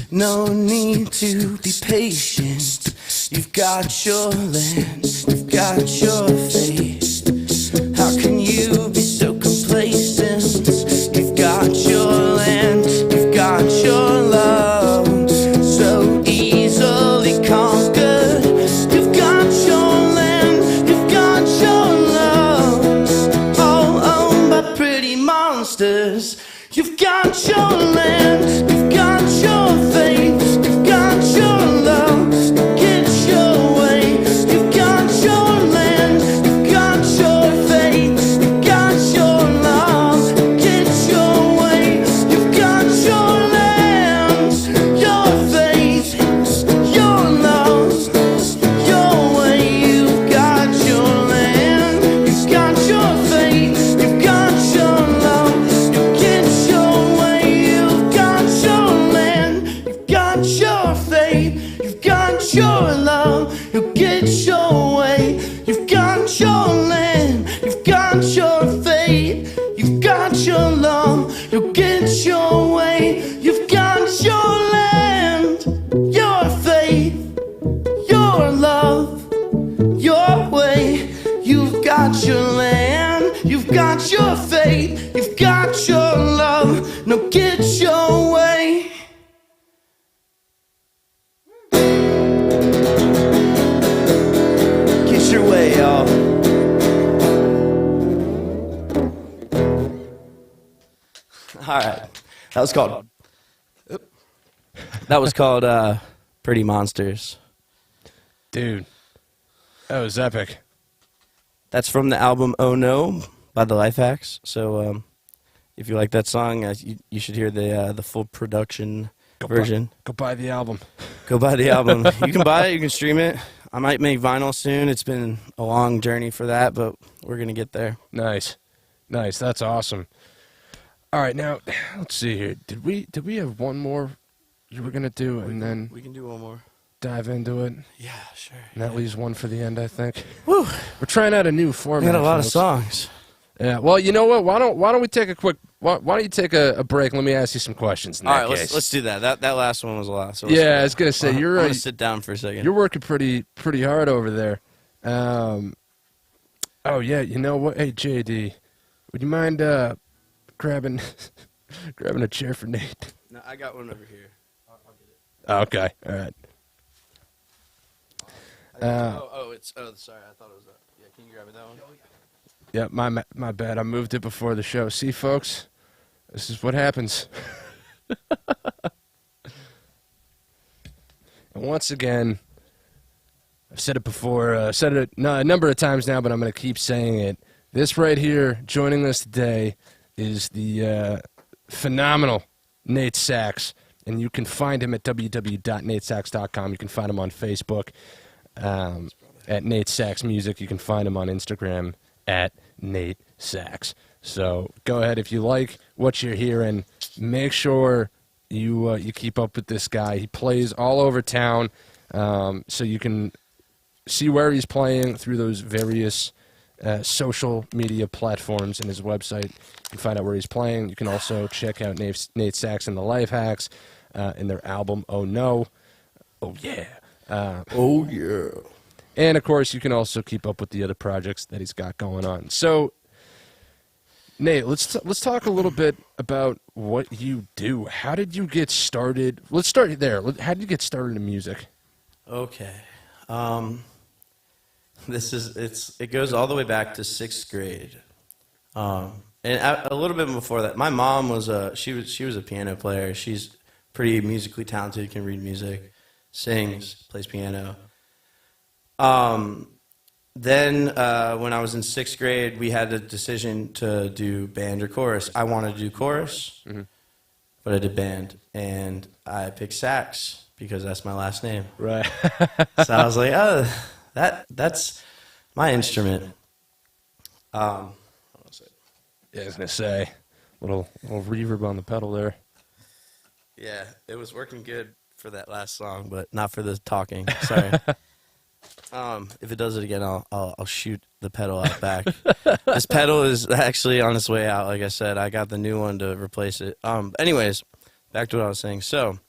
No need to be patient. You've got your land, you've got your faith. How can you be so complacent? You've got your land, you've got your love, so easily conquered. You've got your land, you've got your love, all owned by pretty monsters. You've got your land, you've got your faith, you've got your love, get your way. You've got your land, you've got your faith, you've got your love, get your way. You've got your land, your faith, your love, your way. You've got your land, you've got your faith, you've got your love, you get your way. You've got your land, you've got your faith, you've got your love, you get your way. You've got your land, you've got your faith, you've got your love, you get your way. You've got your land, your faith, your love, your way. You've got your land, you've got your faith, you've got your love, now get your way. Get your way, y'all. All right, that was called. That was called Pretty Monsters. Dude, that was epic. That's from the album Oh No by the Life Hacks. So if you like that song, you should hear the full production version. Go buy the album. Go buy the album. You can buy it. You can stream it. I might make vinyl soon. It's been a long journey for that, but we're gonna get there. Nice. That's awesome. All right, now let's see here. Did we have one more you were gonna do, and then We can do one more. dive into it? Yeah, sure. And that leaves one for the end, I think. Woo. We're trying out a new We format. got a lot of folks. songs. Yeah. Well, you know what? Why don't we take a quick? Why don't you take a break? Let me ask you some questions. In All that right, case. let's do that. That last one was a lot. So let's Yeah, do I was gonna say that. you're I'm gonna sit down for a second. you're working pretty hard over there. Oh yeah, you know what? Hey JD, would you mind grabbing grabbing a chair for Nate? No, I got one over here. I'll get it. Oh, okay, all right. Sorry. I thought it was. Yeah, can you grab it that one? Yeah, my bad. I moved it before the show. See, folks, this is what happens. And once again, I've said it before. Said it a number of times now, but I'm going to keep saying it. This right here, joining us today, is the phenomenal Nate Sachs, and you can find him at www.natesachs.com. You can find him on Facebook at Nate Sachs Music. You can find him on Instagram at Nate Sachs. So go ahead, if you like what you're hearing, make sure you keep up with this guy. He plays all over town, so you can see where he's playing through those various social media platforms and his website. You can find out where he's playing. You can also check out Nate Sachs and the Life Hacks in their album Oh No. Oh yeah. Oh yeah. And, of course, you can also keep up with the other projects that he's got going on. So, Nate, let's talk a little bit about what you do. How did you get started? Let's start there. How did you get started in music? Okay. It goes all the way back to 6th grade. And a little bit before that, my mom was she was a piano player. She's pretty musically talented, can read music, sings, plays piano. Then when I was in 6th grade, we had the decision to do band or chorus. I wanted to do chorus, but I did band, and I picked sax because that's my last name. Right. So I was like, oh, that's my instrument. Yeah, I was going to say, little reverb on the pedal there. Yeah, it was working good for that last song, but not for the talking. Sorry. If it does it again, I'll shoot the pedal out back. This pedal is actually on its way out. Like I said, I got the new one to replace it. Anyways, back to what I was saying. So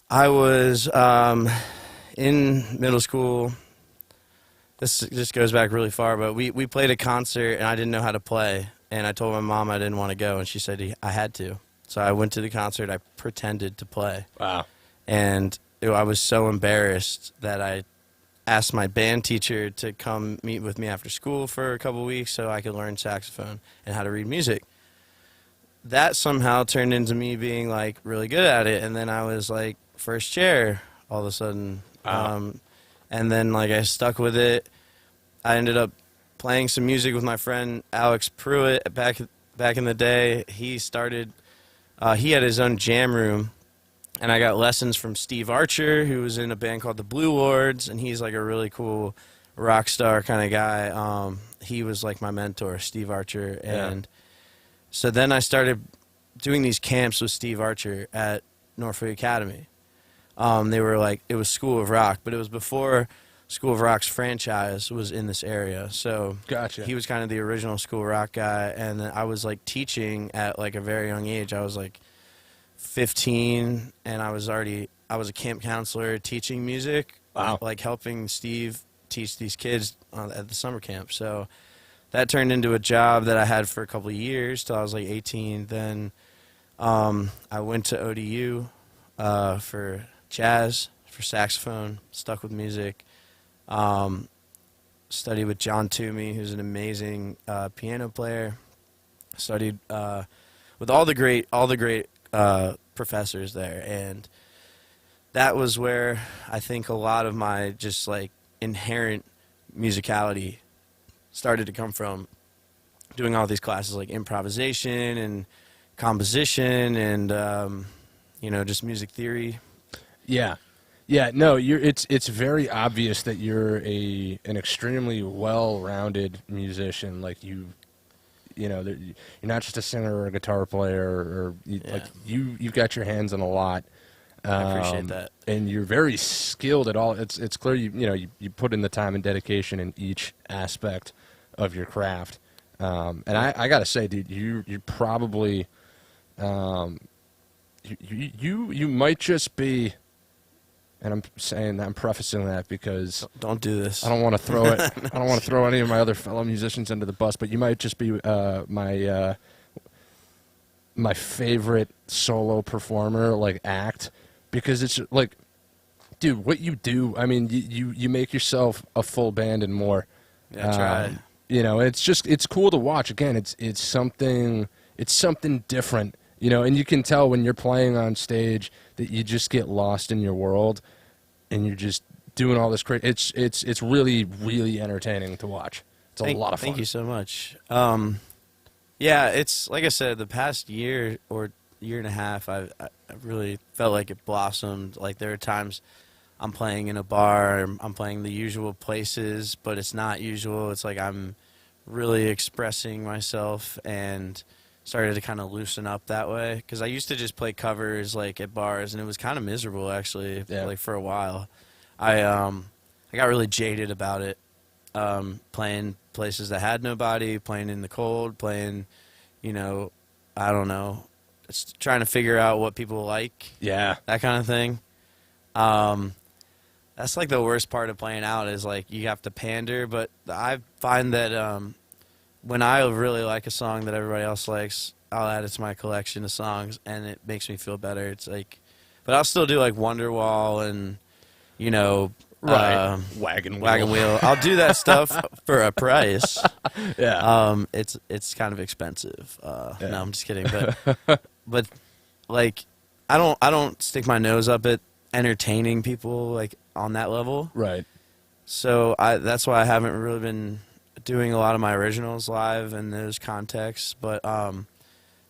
I was in middle school. This just goes back really far, but we played a concert, and I didn't know how to play. And I told my mom I didn't want to go, and she said I had to. So I went to the concert. I pretended to play. Wow. And I was so embarrassed that I asked my band teacher to come meet with me after school for a couple weeks so I could learn saxophone and how to read music. That somehow turned into me being like really good at it, and then I was like first chair all of a sudden. Wow. And then like I stuck with it. I ended up playing some music with my friend Alex Pruitt back in the day. He started he had his own jam room, and I got lessons from Steve Archer, who was in a band called the Blue Lords, and he's like a really cool rock star kind of guy. He was like my mentor, Steve Archer. And so then I started doing these camps with Steve Archer at Norfolk Academy. They were like, it was School of Rock, but it was before School of Rock's franchise was in this area. So Gotcha. he was kind of the original School of Rock guy, and then I was like teaching at like a very young age. I was like 15, and I was a camp counselor teaching music. Wow. Like helping Steve teach these kids at the summer camp. So that turned into a job that I had for a couple of years till I was like 18. Then I went to ODU for jazz, for saxophone, stuck with music. Studied with John Toomey, who's an amazing piano player. Studied with all the great professors there, and that was where I think a lot of my just like inherent musicality started to come from. Doing all these classes like improvisation and composition and just music theory. Yeah. Yeah, no, it's very obvious that you're an extremely well-rounded musician. Like you're not just a singer or a guitar player, or like you've got your hands on a lot. I appreciate that. And you're very skilled at all. It's clear you put in the time and dedication in each aspect of your craft. And I gotta say, dude, you probably you might just be. And I'm saying that, I'm prefacing that because don't do this. I don't want to throw it. I don't want to throw any of my other fellow musicians under the bus. But you might just be my favorite solo performer, like act, because it's like, dude, what you do. I mean, you make yourself a full band and more. Yeah, try. It's cool to watch. Again, it's something different. And you can tell when you're playing on stage that you just get lost in your world, and you're just doing all this crazy. It's really, really entertaining to watch. It's a lot of fun. Thank you so much. Yeah, it's like I said, the past year or year and a half, I really felt like it blossomed. Like there are times I'm playing in a bar, I'm playing the usual places, but it's not usual. It's like I'm really expressing myself and started to kind of loosen up that way, because I used to just play covers like at bars, and it was kind of miserable actually. Like for a while, I got really jaded about it, playing places that had nobody, playing in the cold, playing, I don't know, just trying to figure out what people like, that kind of thing. That's like the worst part of playing out, is like you have to pander, but I find that when I really like a song that everybody else likes, I'll add it to my collection of songs, and it makes me feel better. It's like, but I'll still do like Wonderwall and, Wagon Wheel. I'll do that stuff for a price. Yeah. It's kind of expensive. No, I'm just kidding. But like, I don't stick my nose up at entertaining people like on that level. Right. So that's why I haven't really been doing a lot of my originals live in those contexts. But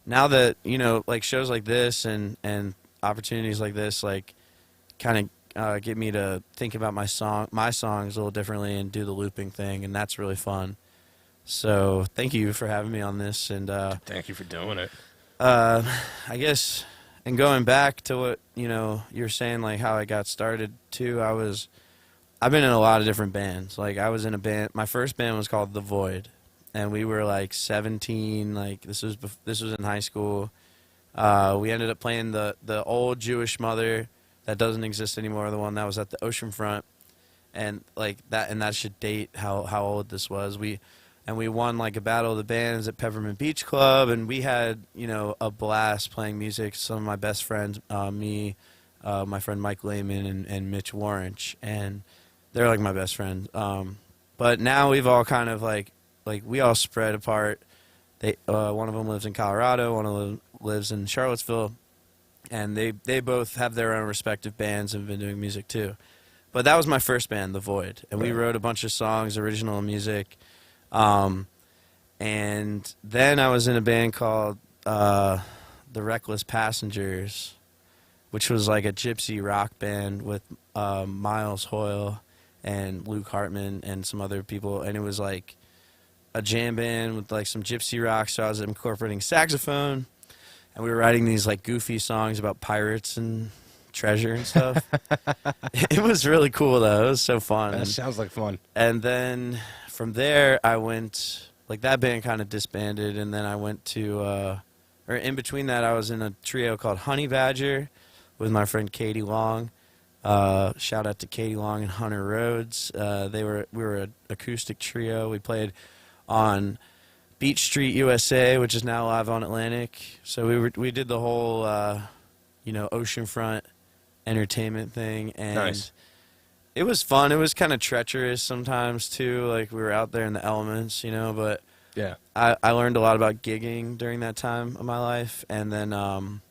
now that like shows like this and opportunities like this, like kind of get me to think about my songs a little differently and do the looping thing, and that's really fun. So thank you for having me on this, and thank you for doing it. I guess, and going back to what you're saying, like how I got started too. I've been in a lot of different bands. Like I was in a band. My first band was called The Void, and we were like 17. Like this was in high school. We ended up playing the old Jewish Mother that doesn't exist anymore, the one that was at the ocean front, and like that, and that should date how old this was. We won like a battle of the bands at Peppermint Beach Club, and we had a blast playing music. Some of my best friends, me, my friend Mike Lehman, and Mitch Warrench, and they're like my best friends. But now we've all kind of like we all spread apart. One of them lives in Colorado, one of them lives in Charlottesville, and they both have their own respective bands and have been doing music too. But that was my first band, The Void, and we wrote a bunch of songs, original music. And then I was in a band called The Reckless Passengers, which was like a gypsy rock band with Miles Hoyle and Luke Hartman and some other people, and it was like a jam band with like some gypsy rock, so I was incorporating saxophone, and we were writing these like goofy songs about pirates and treasure and stuff. It was really cool though. It was so fun. That sounds like fun. And then from there I went, like that band kind of disbanded, and then I went to or in between that I was in a trio called Honey Badger with my friend Katie Long. Shout out to Katie Long and Hunter Rhodes. We were an acoustic trio. We played on Beach Street USA, which is now live on Atlantic. So we did the whole oceanfront entertainment thing, and Nice. It was fun. It was kind of treacherous sometimes too. Like we were out there in the elements, but Yeah. I learned a lot about gigging during that time of my life, and then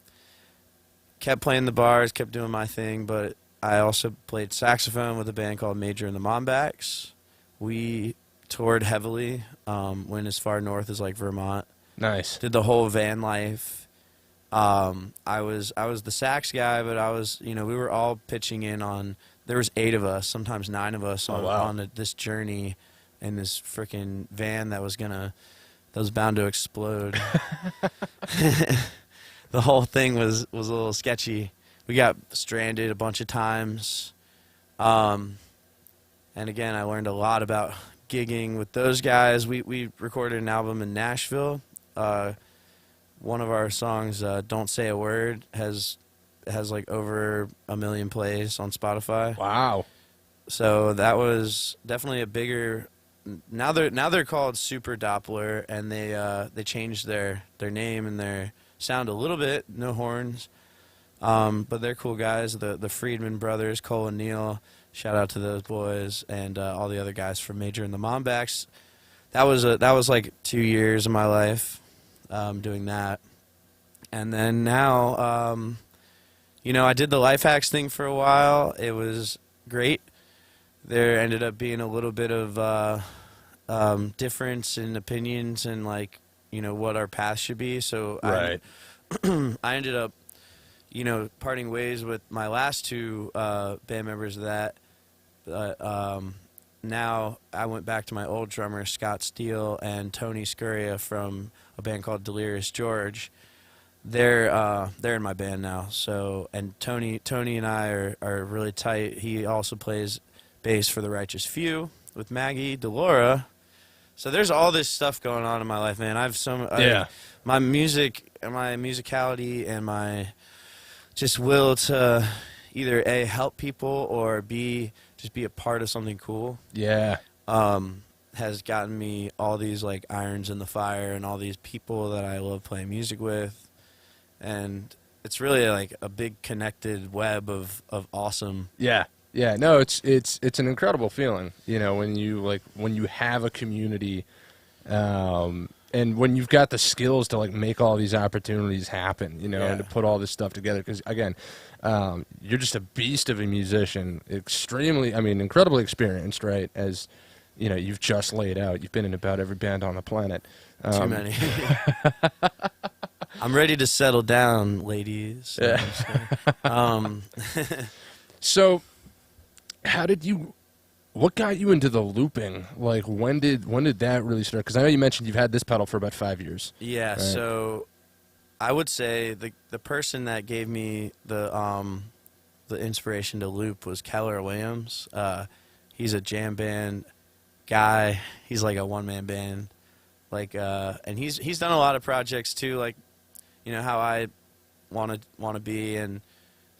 kept playing the bars, kept doing my thing. But I also played saxophone with a band called Major and the Mombacks. We toured heavily, went as far north as like Vermont. Nice. Did the whole van life. I was the sax guy, but I was we were all pitching in on. There was 8 of us, sometimes 9 of us on this journey in this freaking van that was bound to explode. The whole thing was a little sketchy. We got stranded a bunch of times. And again, I learned a lot about gigging with those guys. We recorded an album in Nashville. One of our songs, Don't Say a Word, has like over 1 million plays on Spotify. Wow. So that was definitely a bigger. Now they're called Super Doppler, and they changed their name and their sound a little bit. No horns, but they're cool guys. The Friedman brothers, Cole and Neil. Shout out to those boys and all the other guys from Major and the Mombacks. That was like 2 years of my life doing that, and then now. I did the Life Hacks thing for a while. It was great. There ended up being a little bit of difference in opinions and what our path should be. So Right. I ended up, parting ways with my last 2 band members of that. Now I went back to my old drummer, Scott Steele, and Tony Scurria from a band called Delirious George. They're in my band now. So, and Tony and I are really tight. He also plays bass for the Righteous Few with Maggie Delora. So there's all this stuff going on in my life, man. My music and my musicality and my just will to either A, help people, or B, just be a part of something cool. Yeah. Has gotten me all these like irons in the fire and all these people that I love playing music with. And it's really like a big connected web of awesome. Yeah. Yeah. No, it's an incredible feeling, when you have a community, and when you've got the skills to make all these opportunities happen, and to put all this stuff together. Because again, you're just a beast of a musician, incredibly experienced, right? As you've just laid out. You've been in about every band on the planet. Too many. I'm ready to settle down, ladies. So, what got you into the looping? Like, when did that really start? Because I know you mentioned you've had this pedal for about 5 years. Yeah, right? So I would say the person that gave me the inspiration to loop was Keller Williams. He's a jam band guy. He's like a one-man band. And he's done a lot of projects too, how I want to be. And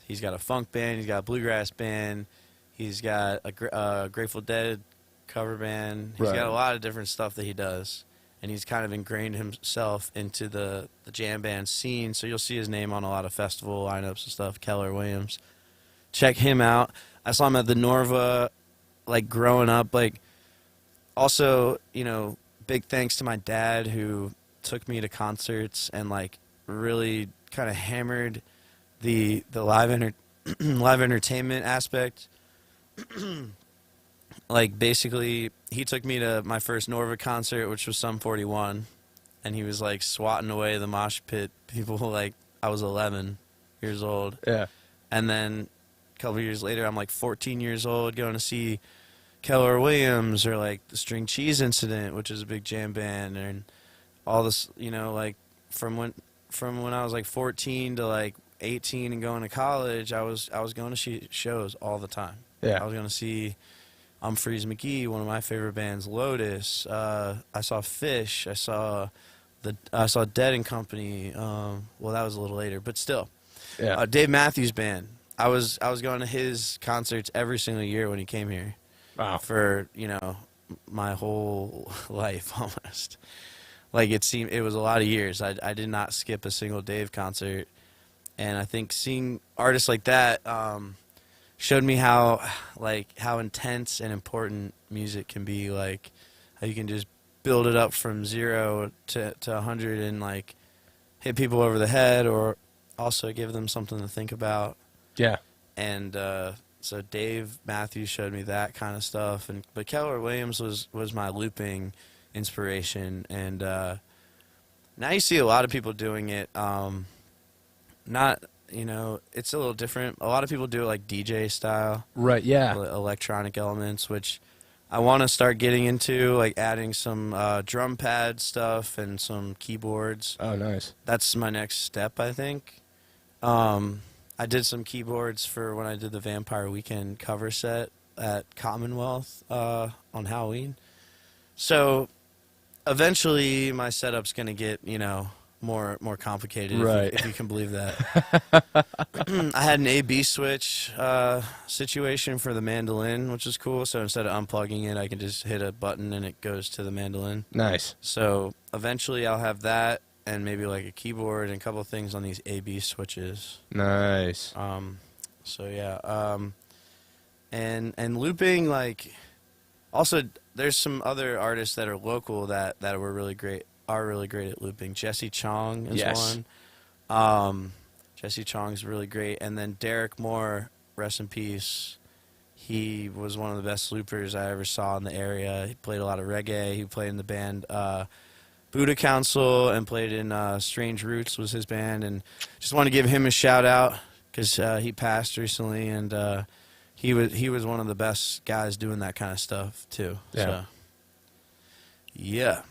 he's got a funk band, he's got a bluegrass band, he's got a Grateful Dead cover band. He's Right. got a lot of different stuff that he does, and he's kind of ingrained himself into the jam band scene. So you'll see his name on a lot of festival lineups and stuff. Keller Williams, check him out. I saw him at the Norva, like growing up. Like, also, you know, big thanks to my dad who took me to concerts and like really kind of hammered the live live entertainment aspect. Like, basically, he took me to my first Norva concert, which was Sum 41, and he was like swatting away the mosh pit people. Like, I was 11 years old. Yeah. And then a couple years later, I'm like 14 years old going to see Keller Williams, or like the String Cheese Incident, which is a big jam band, and all this, you know, like from when I was like 14 to like 18 and going to college, I was going to shows all the time. Yeah. I was going to see Humphreys McGee, one of my favorite bands, Lotus. I saw Fish. I saw Dead and Company. Well, that was a little later, but still. Yeah. Dave Matthews Band. I was going to his concerts every single year when he came here. Wow. For, you know, my whole life almost. Like, it was a lot of years. I did not skip a single Dave concert, and I think seeing artists like that showed me how intense and important music can be. Like, how you can just build it up from 0 to 100 and like hit people over the head, or also give them something to think about. Yeah. And so Dave Matthews showed me that kind of stuff, but Keller Williams was my looping inspiration, and now you see a lot of people doing it. Not, you know, it's a little different. A lot of people do it like DJ style, Right. Yeah. electronic elements, which I want to start getting into, like adding some drum pad stuff and some keyboards. Oh, nice. That's my next step, I think. I did some keyboards for when I did the Vampire Weekend cover set at Commonwealth on Halloween. So eventually my setup's going to get, you know, more complicated, Right. if you can believe that. I had an A-B switch situation for the mandolin, which is cool. So instead of unplugging it, I can just hit a button and it goes to the mandolin. Nice. So eventually I'll have that, and maybe like a keyboard and a couple of things on these A-B switches. Nice. So yeah. And looping, like, also there's some other artists that are local that are really great at looping. Jesse Chong is Yes. one. Jesse Chong's really great. And then Derek Moore, rest in peace. He was one of the best loopers I ever saw in the area. He played a lot of reggae. He played in the band Buddha Council, and played in Strange Roots was his band. And just want to give him a shout out because he passed recently, and he was one of the best guys doing that kind of stuff too. Yeah. So, yeah.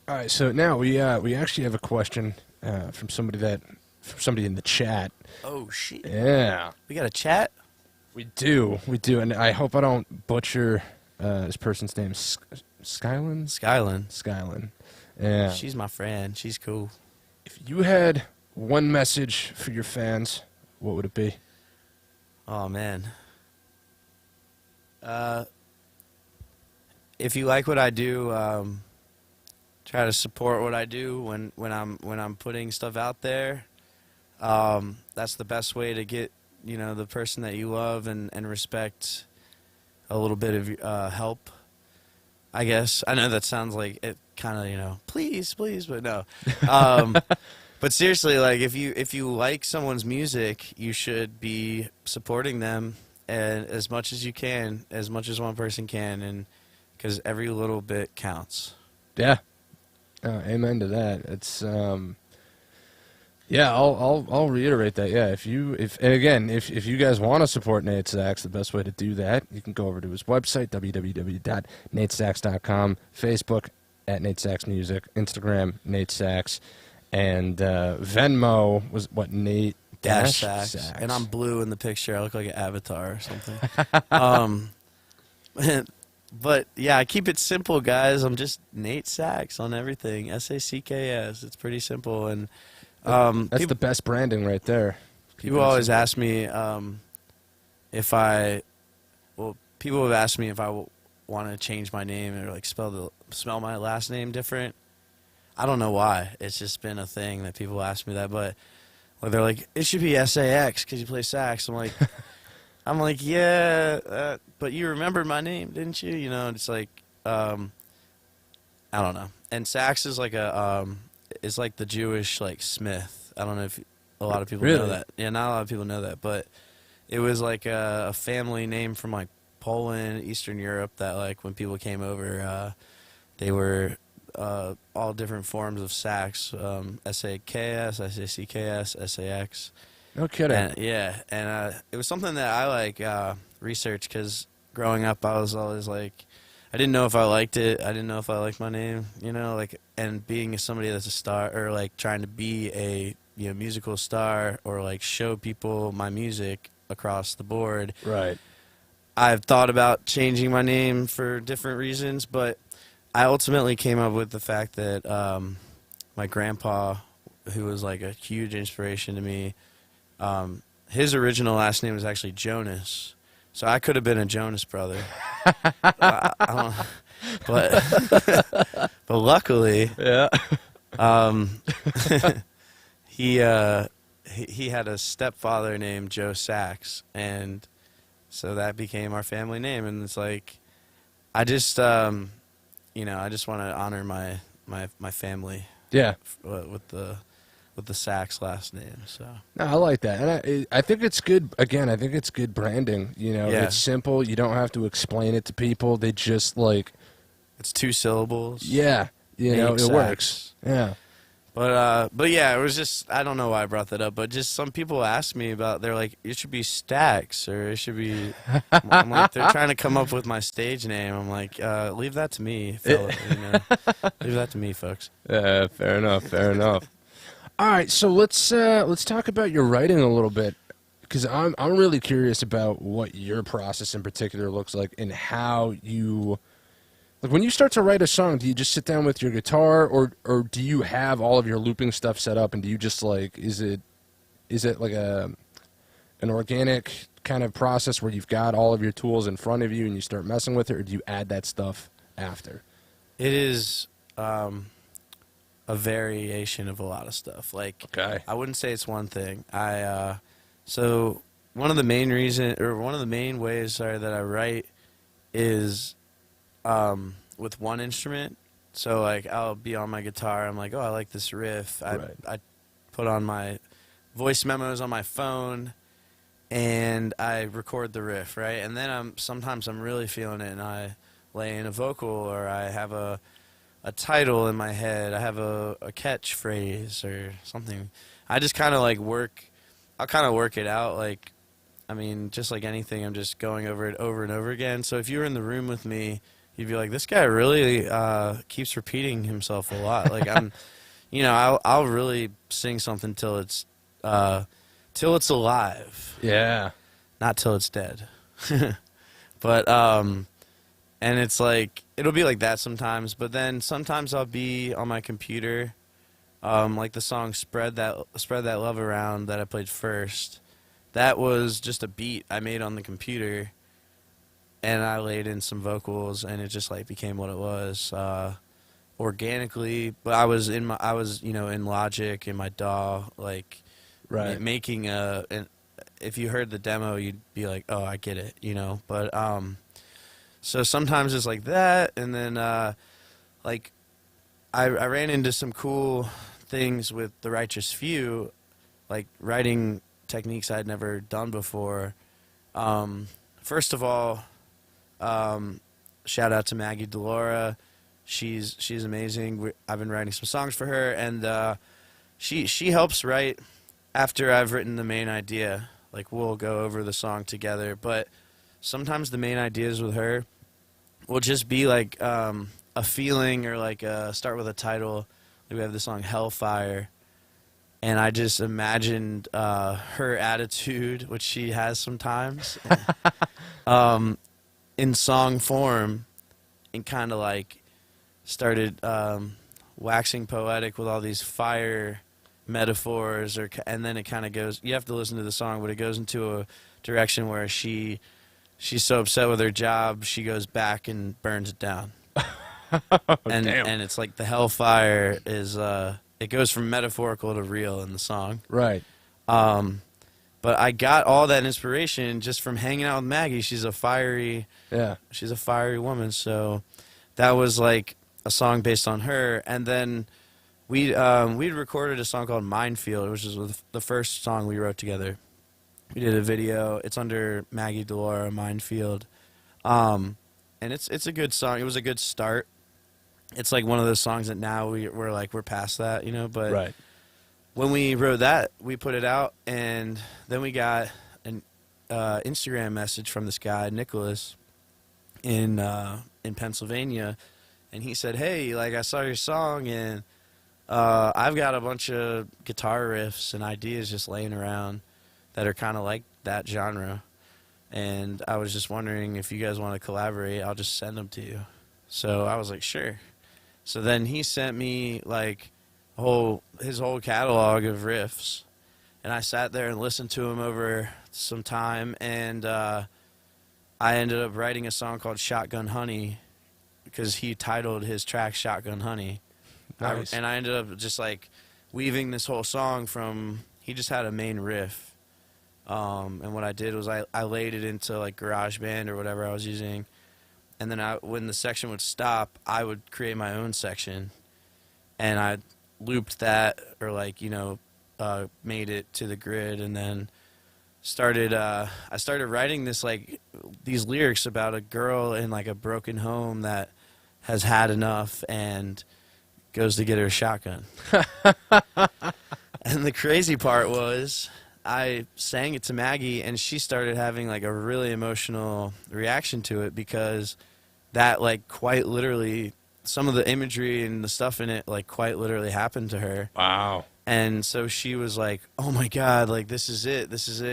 All right. So now we actually have a question from somebody in the chat. Oh shit. Yeah. We got a chat. We do, and I hope I don't butcher this person's name. Skylin? Skylin. Yeah. She's my friend. She's cool. If you had one message for your fans, what would it be? Oh man. If you like what I do, try to support what I do when I'm putting stuff out there. That's the best way to get, you know, the person that you love and respect a little bit of help, I guess. I know that sounds like it kind of, you know, please, but no. But seriously, like, if you like someone's music, you should be supporting them, and as much as you can, as much as one person can, and because every little bit counts. Yeah. Amen to that. It's yeah, I'll reiterate that. Yeah, if you guys want to support Nate Sachs, the best way to do that, you can go over to his website, www.natesachs.com, Facebook at Nate Sachs Music, Instagram Nate Sachs, and Venmo was what, Nate Sachs. And I'm blue in the picture. I look like an avatar or something. But yeah, I keep it simple, guys. I'm just Nate Sachs on everything. SACKS. It's pretty simple, and That's the best branding right there. People always ask me if I, people have asked me if I want to change my name or like spell my last name different. I don't know why. It's just been a thing that people ask me that, but they're like, it should be SAX because you play sax. I'm like, yeah, but you remembered my name, didn't you? You know, it's like, I don't know. And sax is like is like the Jewish like Smith. I don't know if a lot of people know that. Yeah, not a lot of people know that, but it was like a family name from like Poland, Eastern Europe, that like when people came over, they were all different forms of sax, SAKS, SACKS, SAX. No kidding. And, yeah, and it was something that I like researched because growing up I was always like, I didn't know if I liked it. I didn't know if I liked my name, you know, like, and being somebody that's a star or like trying to be a musical star or like show people my music across the board. Right. I've thought about changing my name for different reasons, but I ultimately came up with the fact that my grandpa, who was like a huge inspiration to me, his original last name was actually Jonas. So I could have been a Jonas brother. I don't, but luckily, Yeah. he had a stepfather named Joe Sachs, and so that became our family name. And it's like, I just I just want to honor my family. Yeah. With the Sachs last name. So No, I like that, and I think it's good. Again, I think it's good branding. You know, Yeah. it's simple. You don't have to explain it to people. They just like, it's 2 syllables. yeah, you know, it Sachs. works. Yeah. But yeah, it was just, I don't know why I brought that up, but just some people ask me about, they're like, it should be Stacks, or it should be, I'm like, they're trying to come up with my stage name. I'm like, leave that to me, fella, leave that to me, folks. Yeah, fair enough. Fair enough. All right, so let's talk about your writing a little bit, because I'm really curious about what your process in particular looks like and how you, like, when you start to write a song, do you just sit down with your guitar, or do you have all of your looping stuff set up, and do you just like, is it like an organic kind of process where you've got all of your tools in front of you and you start messing with it, or do you add that stuff after? It is a variation of a lot of stuff. Like, Okay. I wouldn't say it's one thing. So one of the main ways that I write is with one instrument. So like, I'll be on my guitar, I'm like, oh, I like this riff. I put on my voice memos on my phone and I record the riff, right? And then sometimes I'm really feeling it and I lay in a vocal, or I have a title in my head, I have a catchphrase or something. I just kind of like I'll kind of work it out. Like, I mean, just like anything, I'm just going over it over and over again. So if you were in the room with me, you'd be like, this guy really keeps repeating himself a lot. Like, I'll really sing something till it's alive. Yeah. Not till it's dead. But and it's like, it'll be like that sometimes, but then sometimes I'll be on my computer, like the song Spread That Love Around that I played first. That was just a beat I made on the computer, and I laid in some vocals, and it just like became what it was, organically. But I was in Logic in my DAW, like, Right. making and if you heard the demo, you'd be like, oh, I get it, But so sometimes it's like that, and then like I ran into some cool things with The Righteous Few, like writing techniques I'd never done before. First of all, shout out to Maggie Delora. She's amazing. I've been writing some songs for her, and she helps write after I've written the main idea. Like, we'll go over the song together, but sometimes the main ideas with her will just be like a feeling, or like start with a title. Like, we have the song Hellfire, and I just imagined her attitude, which she has sometimes, in song form, and kind of like started waxing poetic with all these fire metaphors, and then it kind of goes. You have to listen to the song, but it goes into a direction where she's so upset with her job, she goes back and burns it down. and Damn. and it's like the hellfire is it goes from metaphorical to real in the song. Right. But I got all that inspiration just from hanging out with Maggie. She's a fiery woman, so that was like a song based on her. And then we'd recorded a song called Minefield, which is the first song we wrote together. We did a video. It's under Maggie Delora, Minefield. And it's a good song. It was a good start. It's like one of those songs that now we're past that, you know, but Right. when we wrote that, we put it out, and then we got an Instagram message from this guy, Nicholas, in Pennsylvania, and he said, "Hey, like I saw your song, and I've got a bunch of guitar riffs and ideas just laying around that are kind of like that genre, and I was just wondering if you guys want to collaborate. I'll just send them to you." So I was like, "Sure." So then he sent me like his whole catalog of riffs, and I sat there and listened to him over some time, and I ended up writing a song called Shotgun Honey because he titled his track Shotgun Honey. Nice. And I ended up just like weaving this whole song he just had a main riff, and what I did was I laid it into like GarageBand or whatever I was using, and then when the section would stop, I would create my own section, and I looped that, or like, you know, made it to the grid, and then I started writing these lyrics about a girl in like a broken home that has had enough and goes to get her shotgun. And the crazy part was I sang it to Maggie, and she started having like a really emotional reaction to it, because that like quite literally, some of the imagery and the stuff in it like quite literally happened to her. Wow. And so she was like, "Oh my God, like this is it,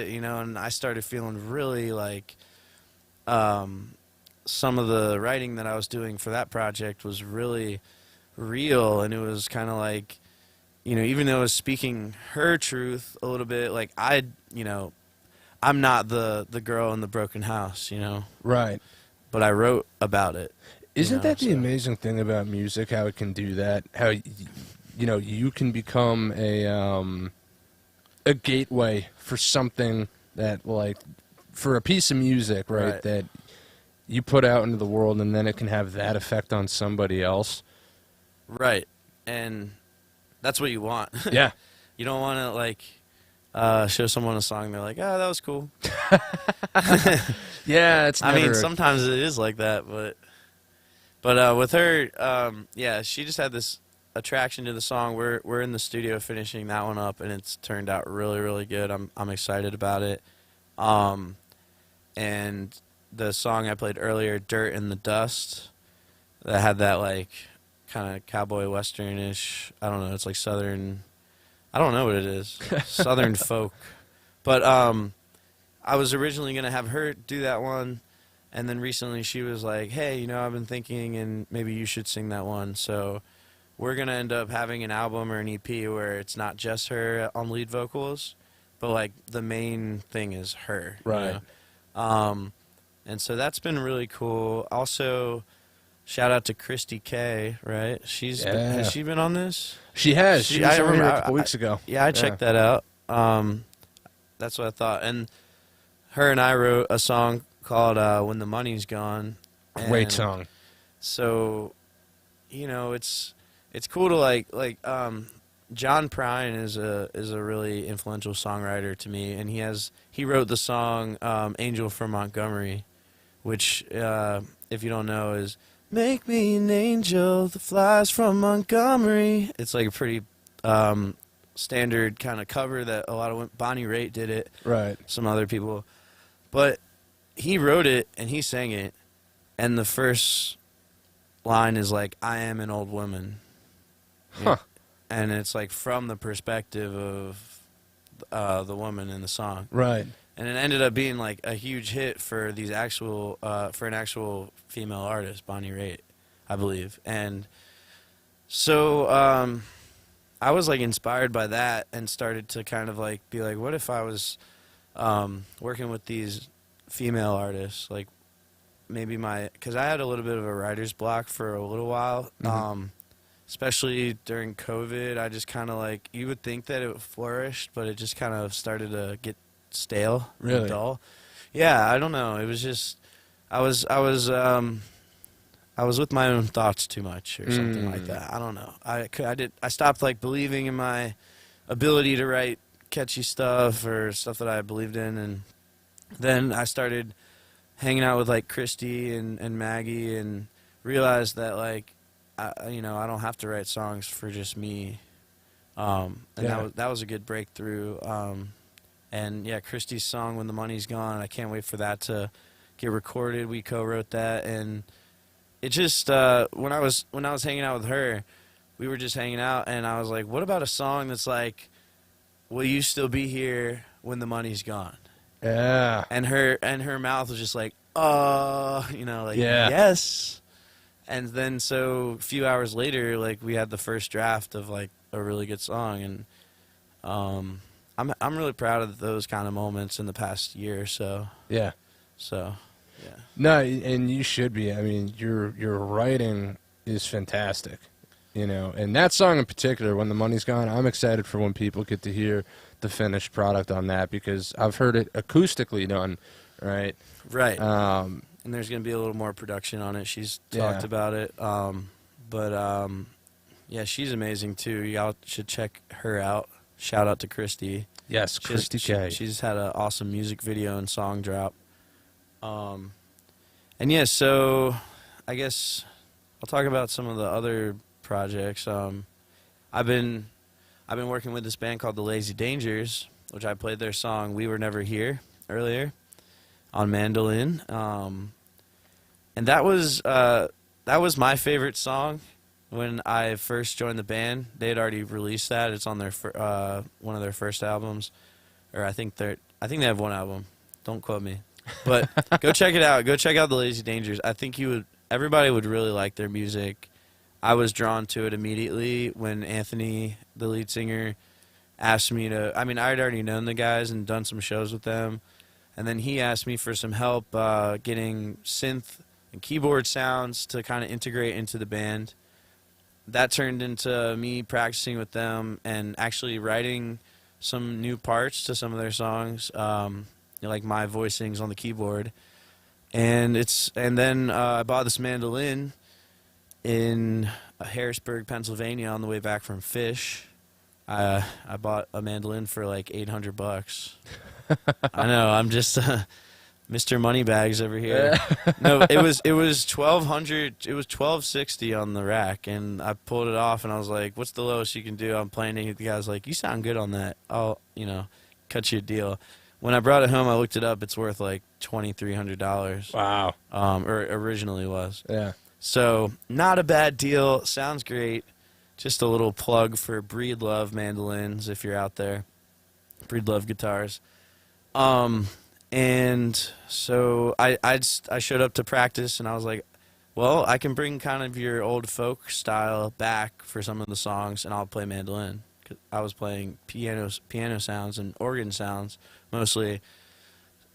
you know." And I started feeling really like some of the writing that I was doing for that project was really real, and it was kind of like, you know, even though it was speaking her truth a little bit, like you know, I'm not the girl in the broken house, you know. Right. But I wrote about it. Isn't that the so. amazing thing about music? How it can do that? How you know, you can become a gateway for something that, like, for a piece of music, right? That you put out into the world, and then it can have that effect on somebody else. Right. And that's what you want. Yeah. You don't want to like show someone a song, they're like, "Oh, that was cool." Yeah, it's never... I mean, sometimes it is like that, but with her, yeah, she just had this attraction to the song. We're in the studio finishing that one up, and it's turned out really, really good. I'm excited about it. And the song I played earlier, "Dirt in the Dust," that had that like kind of cowboy western-ish, I don't know, it's like southern, I don't know what it is, southern folk. But I was originally going to have her do that one, and then recently she was like, "Hey, you know, I've been thinking, and maybe you should sing that one." So we're going to end up having an album or an EP where it's not just her on lead vocals, but like the main thing is her. Right. You know? And so that's been really cool. Also, shout out to Christy K, right? Has she been on this? She has. She was I over here remember- a couple weeks ago. Yeah, I checked that out. That's what I thought. And her and I wrote a song called "When the Money's Gone." Great And song. So, you know, it's cool to like John Prine is a really influential songwriter to me, and he wrote the song "Angel from Montgomery," which if you don't know is "Make me an angel that flies from Montgomery." It's like a pretty standard kind of cover that a lot of Bonnie Raitt did it. Right. Some other people. But he wrote it and he sang it, and the first line is like, "I am an old woman." Huh. And it's like from the perspective of the woman in the song. Right. And it ended up being like a huge hit for an actual female artist, Bonnie Raitt, I believe. And so I was like inspired by that and started to kind of like be like, what if I was working with these female artists, like maybe because I had a little bit of a writer's block for a little while, especially during COVID. I just kind of like, you would think that it flourished, but it just kind of started to get stale, Really? and dull. Yeah, I don't know. It was just I was with my own thoughts too much or something like that. I don't know. I stopped like believing in my ability to write catchy stuff or stuff that I believed in, and then I started hanging out with like Christy and Maggie and realized that like I don't have to write songs for just me. And that was a good breakthrough. And yeah, Christy's song "When the Money's Gone," I can't wait for that to get recorded. We co-wrote that, and it just when I was hanging out with her, we were just hanging out, and I was like, what about a song that's like, will you still be here when the money's gone? Yeah. And her mouth was just like, like, Yeah. yes. And then so a few hours later, like, we had the first draft of like a really good song, and I'm really proud of those kind of moments in the past year or so. Yeah. So, yeah. No, and you should be. I mean, your writing is fantastic, And that song in particular, "When the Money's Gone," I'm excited for when people get to hear the finished product on that because I've heard it acoustically done, right? Right. And there's going to be a little more production on it. She's talked about it. Yeah, she's amazing too. Y'all should check her out. Shout out to Christy. Yes, Christy K. She's had an awesome music video and song drop. And yeah, so I guess I'll talk about some of the other projects. I've been working with this band called the Lazy Dangers, which I played their song "We Were Never Here" earlier on mandolin. And that was my favorite song when I first joined the band. They had already released that. It's on their one of their first albums, or I think they have one album. Don't quote me, but go check it out. Go check out the Lazy Dangers. I think everybody would really like their music. I was drawn to it immediately when Anthony, the lead singer, asked me to. I mean, I had already known the guys and done some shows with them, and then he asked me for some help getting synth and keyboard sounds to kind of integrate into the band. That turned into me practicing with them and actually writing some new parts to some of their songs, like my voicings on the keyboard. And then I bought this mandolin in Harrisburg, Pennsylvania, on the way back from Fish. I bought a mandolin for like $800. I know, I'm just Mr. Moneybags over here. No, it was $1,200. It was $1,260 on the rack, and I pulled it off, and I was like, "What's the lowest you can do?" I'm playing it. The guy's like, "You sound good on that. I'll cut you a deal." When I brought it home, I looked it up. It's worth like $2,300. Wow. Or originally was. Yeah. So not a bad deal. Sounds great. Just a little plug for Breedlove mandolins if you're out there. Breedlove guitars. And so I showed up to practice, and I was like, well, I can bring kind of your old folk style back for some of the songs, and I'll play mandolin. 'Cause I was playing piano sounds and organ sounds mostly.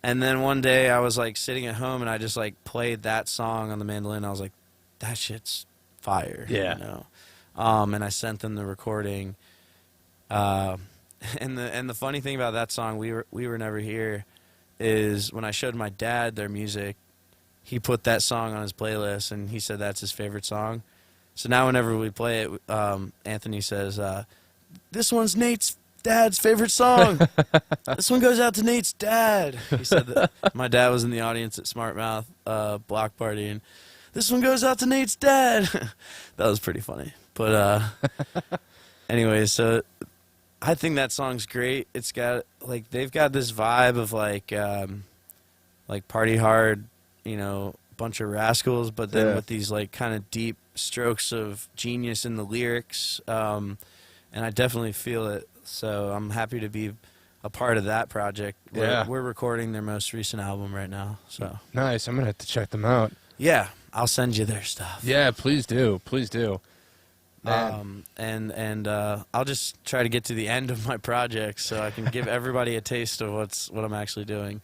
And then one day I was like sitting at home, and I just like played that song on the mandolin. I was like, that shit's fire. Yeah. And I sent them the recording. And the funny thing about that song, we were never here, is when I showed my dad their music, he put that song on his playlist, and he said that's his favorite song. So now whenever we play it, Anthony says, "This one's Nate's dad's favorite song. This one goes out to Nate's dad." He said that. My dad was in the audience at Smart Mouth block party, and "This one goes out to Nate's dad." That was pretty funny. But anyway, so I think that song's great. It's got they've got this vibe of like Party Hard, bunch of rascals, but then with these like kind of deep strokes of genius in the lyrics. And I definitely feel it. So I'm happy to be a part of that project. We're recording their most recent album right now. So Nice. I'm gonna have to check them out. yeah, I'll send you their stuff. Yeah, please do. Please do. Man. And I'll just try to get to the end of my project so I can give everybody a taste of what I'm actually doing.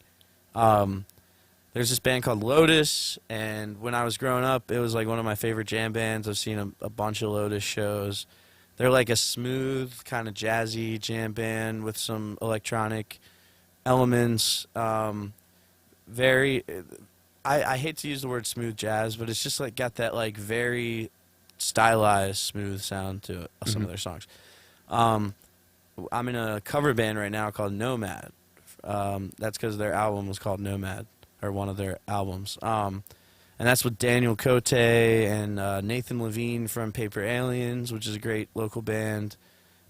There's this band called Lotus, and when I was growing up, it was like one of my favorite jam bands. I've seen a bunch of Lotus shows. They're like a smooth, kind of jazzy jam band with some electronic elements. Very, I hate to use the word smooth jazz, but it's just like got that like very stylized, smooth sound to it, some of their songs. I'm in a cover band right now called Nomad. That's because their album was called Nomad, or one of their albums. And that's with Daniel Cote and Nathan Levine from Paper Aliens, which is a great local band,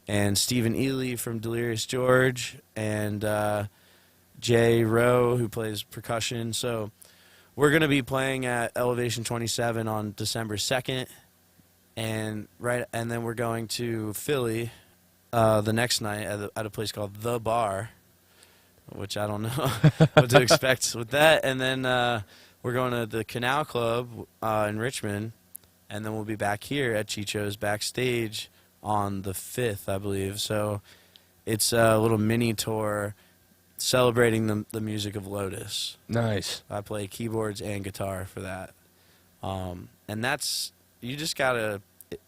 and Stephen Ely from Delirious George, and Jay Rowe, who plays percussion. So we're going to be playing at Elevation 27 on December 2nd. And then we're going to Philly the next night at a place called The Bar, which I don't know what to expect with that. And then we're going to the Canal Club in Richmond, and then we'll be back here at Chicho's backstage on the 5th, I believe. So it's a little mini tour celebrating the music of Lotus. Nice. I play keyboards and guitar for that. And that's, you just gotta,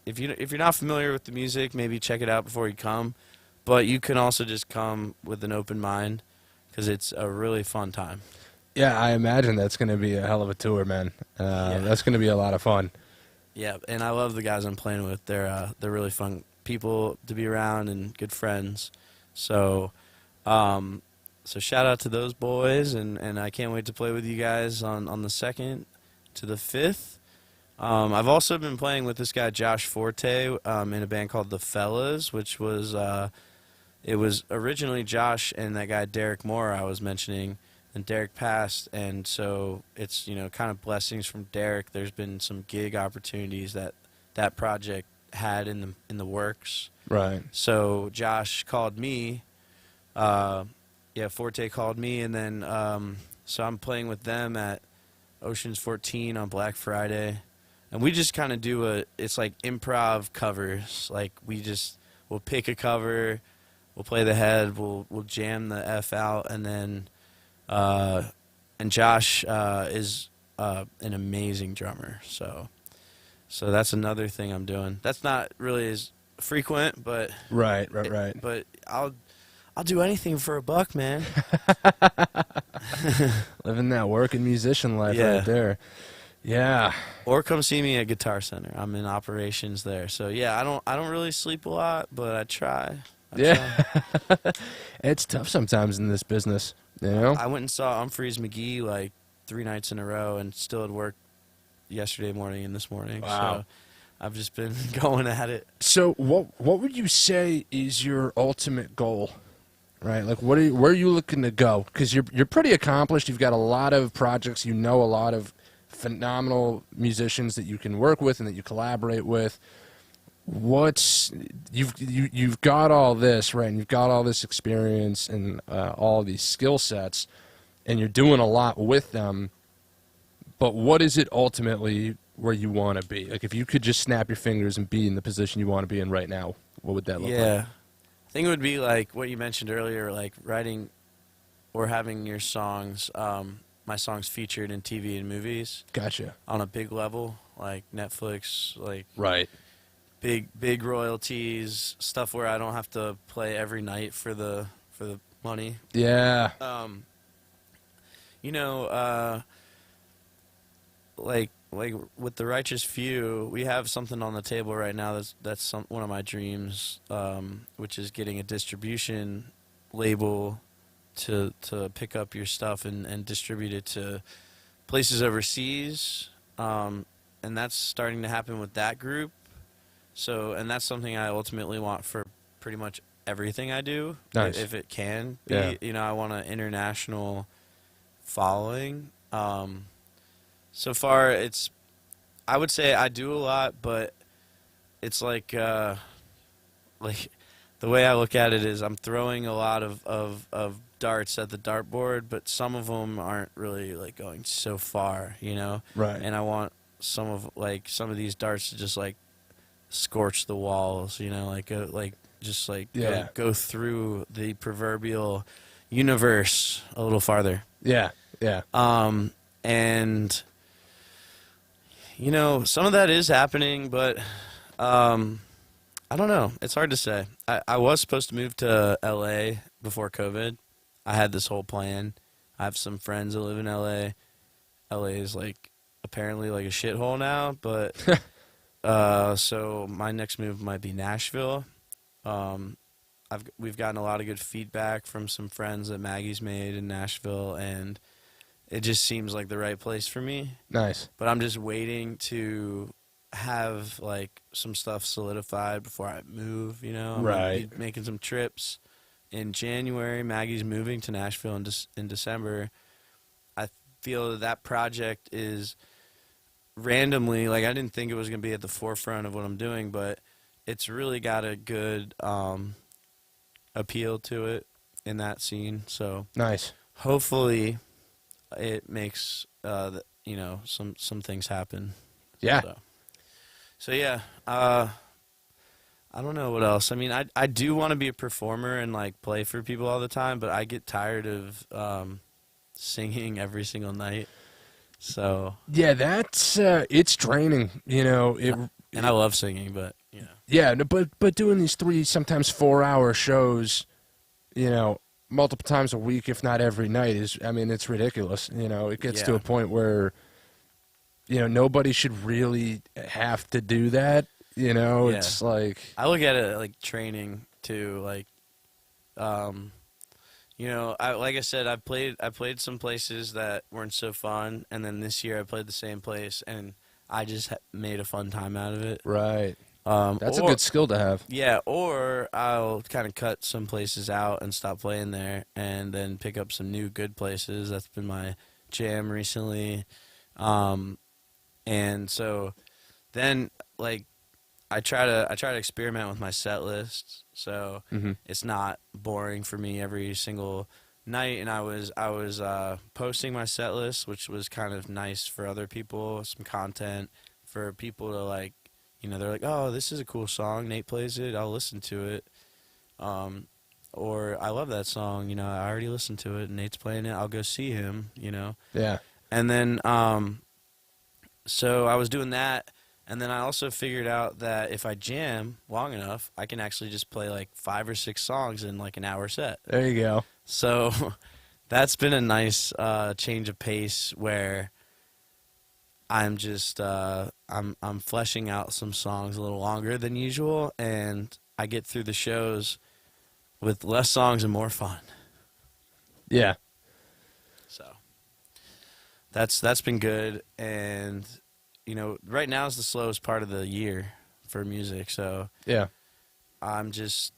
if you're not familiar with the music, maybe check it out before you come. But you can also just come with an open mind, because it's a really fun time. Yeah, I imagine that's going to be a hell of a tour, man. That's going to be a lot of fun. Yeah, and I love the guys I'm playing with. They're really fun people to be around and good friends. So, so shout out to those boys, and I can't wait to play with you guys on the 2nd to the 5th. I've also been playing with this guy Josh Forte in a band called The Fellas, which was it was originally Josh and that guy Derek Moore I was mentioning, and Derek passed, and so it's kind of blessings from Derek. There's been some gig opportunities that project had in the works. Right. So Josh called me. Forte called me, and then so I'm playing with them at Oceans 14 on Black Friday. And we just kind of do it's like improv covers. Like we'll pick a cover, we'll play the head, we'll jam the F out, and then, and Josh is an amazing drummer. So that's another thing I'm doing. That's not really as frequent, but. Right. But I'll do anything for a buck, man. Living that working musician life right there. Yeah. Or come see me at Guitar Center. I'm in operations there. So yeah, I don't really sleep a lot, but I try. Yeah. It's tough sometimes in this business, you know? I went and saw Humphreys McGee like 3 nights in a row and still had work yesterday morning and this morning. Wow. So I've just been going at it. So what would you say is your ultimate goal? Right, like where are you looking to go? Because you're pretty accomplished. You've got a lot of projects. You know a lot of phenomenal musicians that you can work with and that you collaborate with. You've got all this, right? And you've got all this experience and all these skill sets, and you're doing a lot with them. But what is it ultimately where you want to be? Like if you could just snap your fingers and be in the position you want to be in right now, what would that look like? Yeah. I think it would be like what you mentioned earlier, like writing or having your songs, my songs featured in TV and movies. Gotcha. On a big level, like Netflix, like right. Big royalties, stuff where I don't have to play every night for the money. Yeah. Like with the Righteous Few, we have something on the table right now that's one of my dreams, which is getting a distribution label to pick up your stuff and distribute it to places overseas, and that's starting to happen with that group. So, and that's something I ultimately want for pretty much everything I do, nice. If it can be. Yeah. I want an international following. So far, I would say I do a lot, but it's like the way I look at it is I'm throwing a lot of darts at the dartboard, but some of them aren't really like going so far, Right. And I want some of these darts to just like scorch the walls, Yeah. go through the proverbial universe a little farther. Yeah. Yeah. And some of that is happening, but I don't know. It's hard to say. I was supposed to move to LA before COVID. I had this whole plan. I have some friends that live in LA. LA is apparently like a shithole now, but so my next move might be Nashville. We've gotten a lot of good feedback from some friends that Maggie's made in Nashville, and it just seems like the right place for me. Nice. But I'm just waiting to have some stuff solidified before I move. I'm gonna Right. be making some trips in January. Maggie's moving to Nashville in December. I feel that project is randomly, I didn't think it was going to be at the forefront of what I'm doing, but it's really got a good appeal to it in that scene. So Nice. hopefully it makes some things happen. Yeah. So yeah, I don't know what else. I mean, I do want to be a performer and play for people all the time, but I get tired of singing every single night. So Yeah, that's it's draining, and I love singing, but Yeah, no, but doing these 3, sometimes 4-hour shows, multiple times a week, if not every night, it's ridiculous. It gets to Yeah. a point where, nobody should really have to do that. It's like, I look at it like training too. Like I said, I played some places that weren't so fun, and then this year I played the same place, and I just made a fun time out of it. right. That's a good skill to have. Yeah, or I'll kind of cut some places out and stop playing there, and then pick up some new good places. That's been my jam recently. And so then I try to experiment with my set lists, so it's not boring for me every single night. And I was posting my set list, which was kind of nice for other people, some content for people to they're like, oh, this is a cool song. Nate plays it. I'll listen to it. Or I love that song. I already listened to it. And Nate's playing it. I'll go see him. Yeah. And then so I was doing that. And then I also figured out that if I jam long enough, I can actually just play 5 or 6 songs in an hour set. There you go. So that's been a nice change of pace where I'm just I'm fleshing out some songs a little longer than usual, and I get through the shows with less songs and more fun. Yeah. So that's been good, and right now is the slowest part of the year for music, so Yeah. that's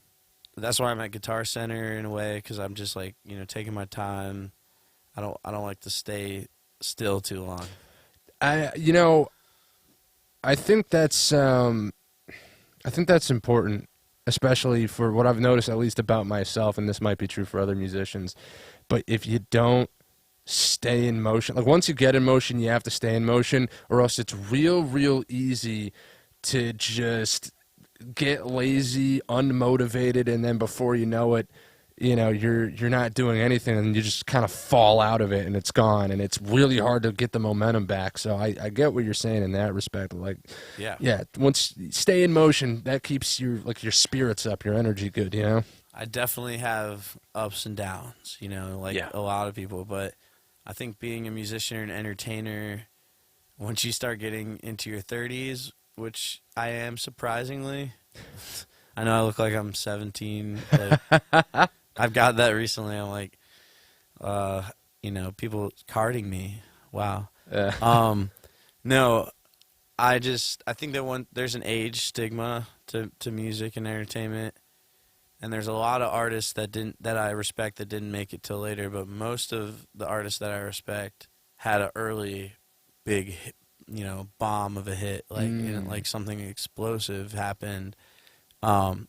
why I'm at Guitar Center in a way, because I'm just taking my time. I don't like to stay still too long. I think that's important, especially for what I've noticed, at least about myself, and this might be true for other musicians. But if you don't stay in motion, once you get in motion, you have to stay in motion, or else it's real easy to just get lazy, unmotivated, and then before you know it, you're not doing anything, and you just kind of fall out of it, and it's gone, and it's really hard to get the momentum back. So I get what you're saying in that respect. Yeah, once you stay in motion, that keeps your spirits up, your energy good. I definitely have ups and downs, Yeah. a lot of people, but I think being a musician or an entertainer, once you start getting into your 30s, which I am surprisingly, I know I look like I'm 17, but I've got that recently. I'm like, people carding me. Wow. No, I think that there's an age stigma to music and entertainment, and there's a lot of artists that I respect that didn't make it till later, but most of the artists that I respect had an early big hit, bomb of a hit, something explosive happened. And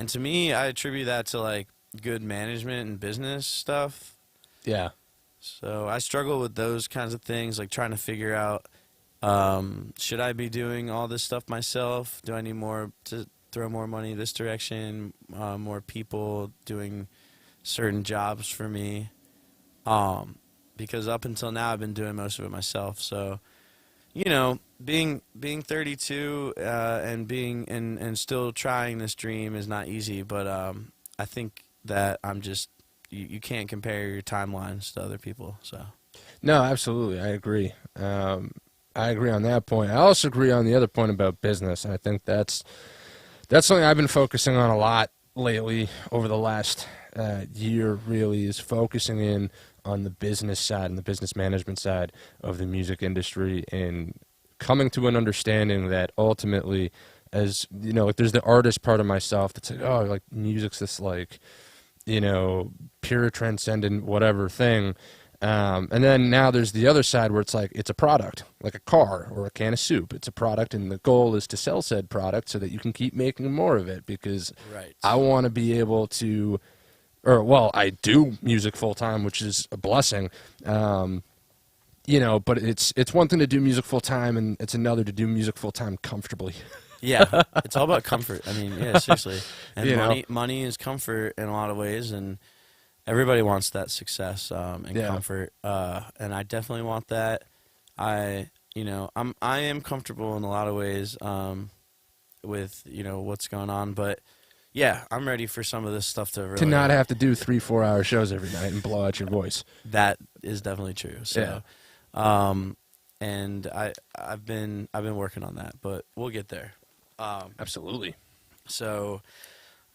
to me, I attribute that to good management and business stuff. Yeah. So I struggle with those kinds of things, trying to figure out Should I be doing all this stuff myself? Do I need more to throw more money this direction? More people doing certain jobs for me? Because up until now I've been doing most of it myself. So, you know, being 32 and being and still trying this dream is not easy. But I think that I'm just you can't compare your timelines to other people. So. No, absolutely. I agree. I agree on that point. I also agree on the other point about business. And I think that's something I've been focusing on a lot lately over the last year, really, is focusing in on the business side and the business management side of the music industry and coming to an understanding that ultimately, as you know, like there's the artist part of myself that's like, oh, like music's this like, you know, pure transcendent whatever thing. And then now there's the other side where it's like it's a product, like a car or a can of soup. It's a product, and the goal is to sell said product so that you can keep making more of it. Because Right. I want to be able to, or well, I do music full time, which is a blessing. You know, but it's one thing to do music full time, and it's another to do music full time comfortably. Yeah, it's all about comfort. I mean, yeah, seriously. And You know? money is comfort in a lot of ways, and everybody wants that success and Yeah. comfort. And I definitely want that. I am comfortable in a lot of ways with what's going on, but yeah, I'm ready for some of this stuff to really To not have to do 3-4 hour shows every night and blow out your voice. That is definitely true. So, and I've been working on that, but we'll get there. Absolutely. So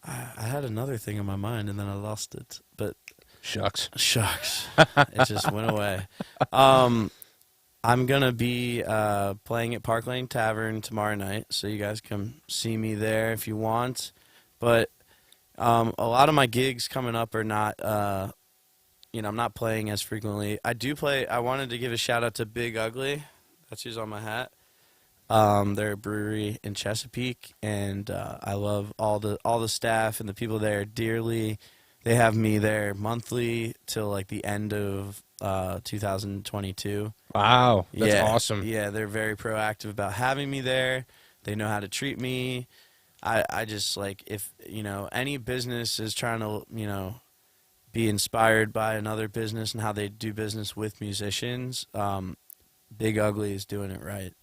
I had another thing in my mind and then I lost it, but Shucks. it just went away. I'm gonna be playing at Park Lane Tavern tomorrow night, so you guys can see me there if you want. But a lot of my gigs coming up are not, I'm not playing as frequently. I do play. I wanted to give a shout out to Big Ugly. That's who's on my hat. They're a brewery in Chesapeake, and I love all the staff and the people there dearly. They have me there monthly till like the end of 2022. Wow, that's Yeah, awesome. Yeah, they're very proactive about having me there. They know how to treat me. I just like if any business is trying to be inspired by another business and how they do business with musicians. Big Ugly is doing it right.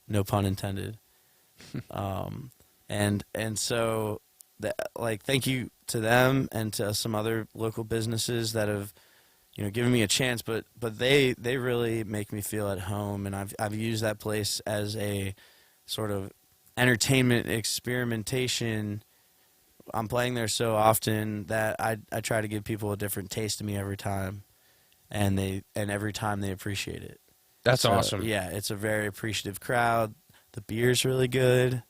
No pun intended. And so thank you to them and to some other local businesses that have given me a chance, but they really make me feel at home, and I've used that place as a sort of entertainment experimentation. I'm playing there so often that I try to give people a different taste of me every time, and every time they appreciate it. That's So, awesome. Yeah, it's a very appreciative crowd. The beer's really good.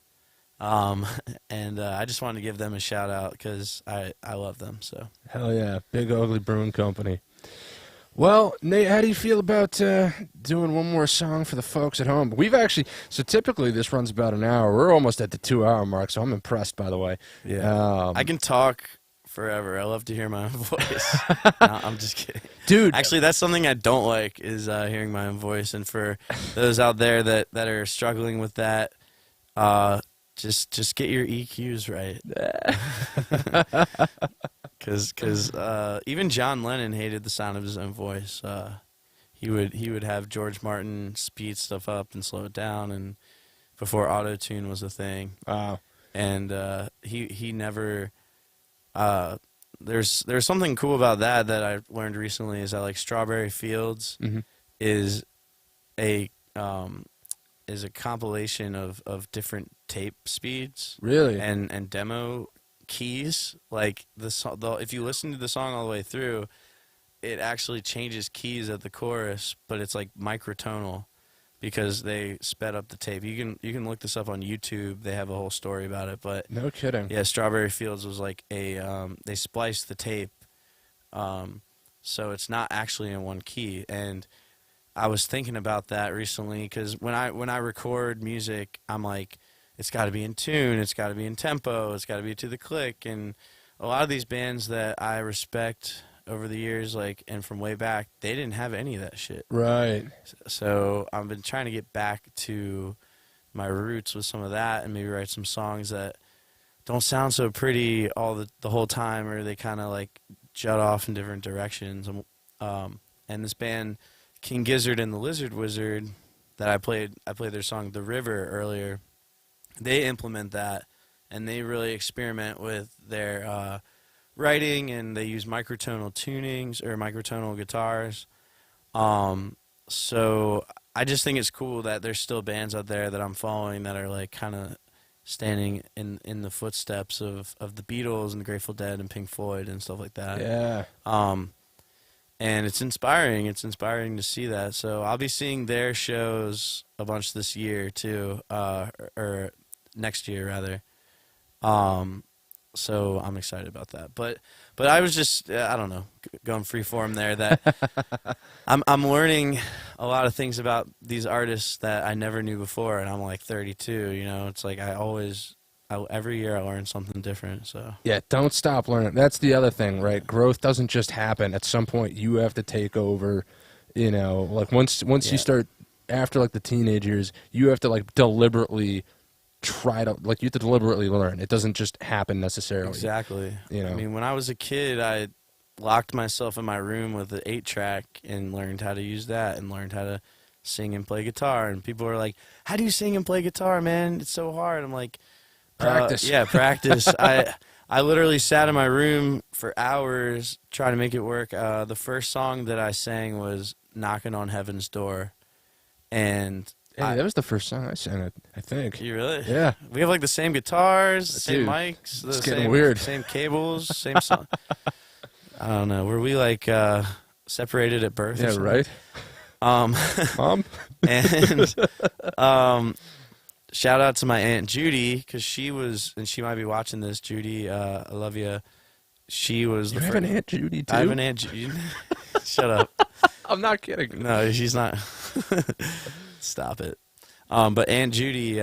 And I just wanted to give them a shout out because I love them. So Hell yeah, Big Ugly Brewing Company. Well, Nate, how do you feel about doing one more song for the folks at home? So typically this runs about an hour. We're almost at the 2-hour mark, so I'm impressed, by the way. I can talk forever. I love to hear my own voice. No, I'm just kidding. Dude. Actually, that's something I don't like is hearing my own voice. And for those out there that are struggling with that, just get your EQs right. Because even John Lennon hated the sound of his own voice. He would have George Martin speed stuff up and slow it down, and before auto-tune was a thing. Wow. And he never. There's something cool about that I learned recently is that like Strawberry Fields is a compilation of different tape speeds. Really? And demo keys. Like if you listen to the song all the way through, it actually changes keys at the chorus, but it's like microtonal because they sped up the tape. You can look this up on YouTube. They have a whole story about it. But No kidding. yeah, Strawberry Fields was like they spliced the tape, so it's not actually in one key. And I was thinking about that recently because when I record music, I'm like, it's got to be in tune, it's got to be in tempo, it's got to be to the click. And a lot of these bands that I respect over the years, like, and from way back, they didn't have any of that shit. Right. So I've been trying to get back to my roots with some of that, and maybe write some songs that don't sound so pretty the whole time, or they kind of like jut off in different directions. And this band, King Gizzard and the Lizard Wizard, that I played their song "The River" earlier. They implement that, and they really experiment with their writing, and they use microtonal tunings or microtonal guitars. So I just think it's cool that there's still bands out there that I'm following that are like kind of standing in the footsteps of the Beatles and the Grateful Dead and Pink Floyd and stuff like that. Yeah. And it's inspiring. It's inspiring to see that. So I'll be seeing their shows a bunch this year too, or next year rather. So I'm excited about that. But I was just I don't know, going free form there. That I'm learning a lot of things about these artists that I never knew before, and I'm like 32. You know, it's like every year I learn something different. So Yeah, don't stop learning. That's the other thing, right? Growth doesn't just happen. At some point, you have to take over. You know, like once you start after like the teenage years, you have to like deliberately try to like you have to deliberately learn. It doesn't just happen necessarily. Exactly. You know, I mean, when I was a kid, I locked myself in my room with an 8-track and learned how to use that and learned how to sing and play guitar. And people were like, "How do you sing and play guitar, man? It's so hard." I'm like, practice. Yeah, practice. I literally sat in my room for hours trying to make it work. The first song that I sang was "Knocking on Heaven's Door," and Hey, that was the first song I sang. I think. You really? Yeah. We have like the same guitars, the same Dude, mics, the it's getting same weird. same cables, same song. I don't know. Were we like separated at birth? Or Yeah, something? right. Mom. And shout out to my Aunt Judy, because she might be watching this. Judy, I love you. She was. You have an Aunt Judy too. I have an Aunt Judy. Shut up. I'm not kidding. No, she's not. Stop it. But Aunt Judy,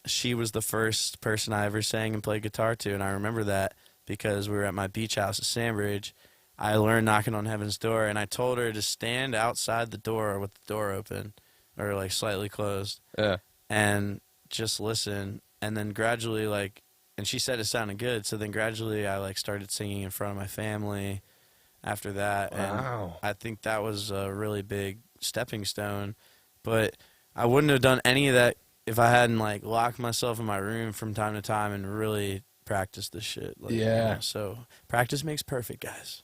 she was the first person I ever sang and played guitar to, and I remember that because we were at my beach house at Sandbridge. I learned Knocking on Heaven's Door, and I told her to stand outside the door with the door open or like slightly closed. Yeah. And just listen, and then gradually and she said it sounded good, so then gradually I started singing in front of my family after that. Wow. And I think that was a really big stepping stone, but I wouldn't have done any of that if I hadn't locked myself in my room from time to time and really practiced this shit. Yeah. So practice makes perfect, guys.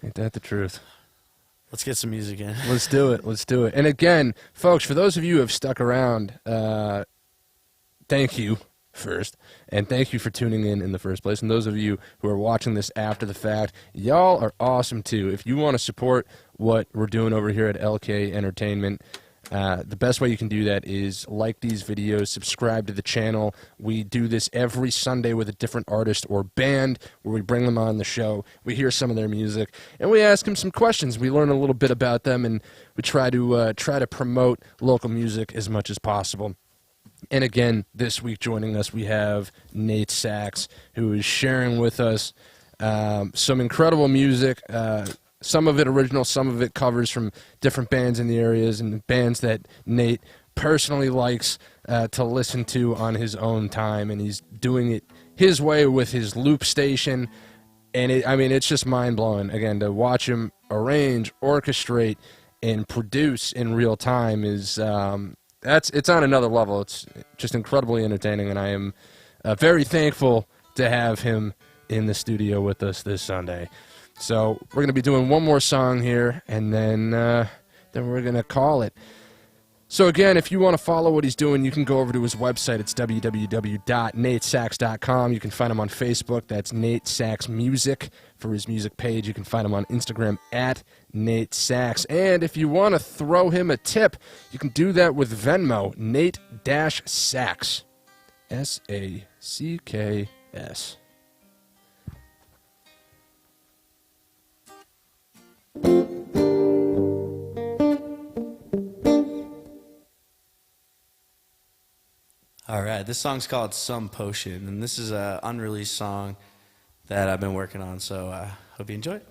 Ain't that the truth? Let's get some music in. Let's do it. Let's do it. And again, folks, for those of you who have stuck around, thank you first. And thank you for tuning in the first place. And those of you who are watching this after the fact, y'all are awesome too. If you want to support what we're doing over here at LK Entertainment, the best way you can do that is like these videos, subscribe to the channel. We do this every Sunday with a different artist or band where we bring them on the show. We hear some of their music, and we ask them some questions. We learn a little bit about them, and we try to promote local music as much as possible. And again, this week joining us, we have Nate Sachs, who is sharing with us some incredible music. Some of it original, some of it covers from different bands in the areas and bands that Nate personally likes to listen to on his own time. And he's doing it his way with his loop station. And it's just mind-blowing. Again, to watch him arrange, orchestrate, and produce in real time is it's on another level. It's just incredibly entertaining, and I am very thankful to have him in the studio with us this Sunday. So we're going to be doing one more song here, and then we're going to call it. So again, if you want to follow what he's doing, you can go over to his website. It's www.natesachs.com. You can find him on Facebook. That's Nate Sachs Music for his music page. You can find him on Instagram at Nate Sachs. And if you want to throw him a tip, you can do that with Venmo, Nate-Sachs. S-A-C-K-S. All right, this song's called Some Potion, and this is an unreleased song that I've been working on, so hope you enjoy it.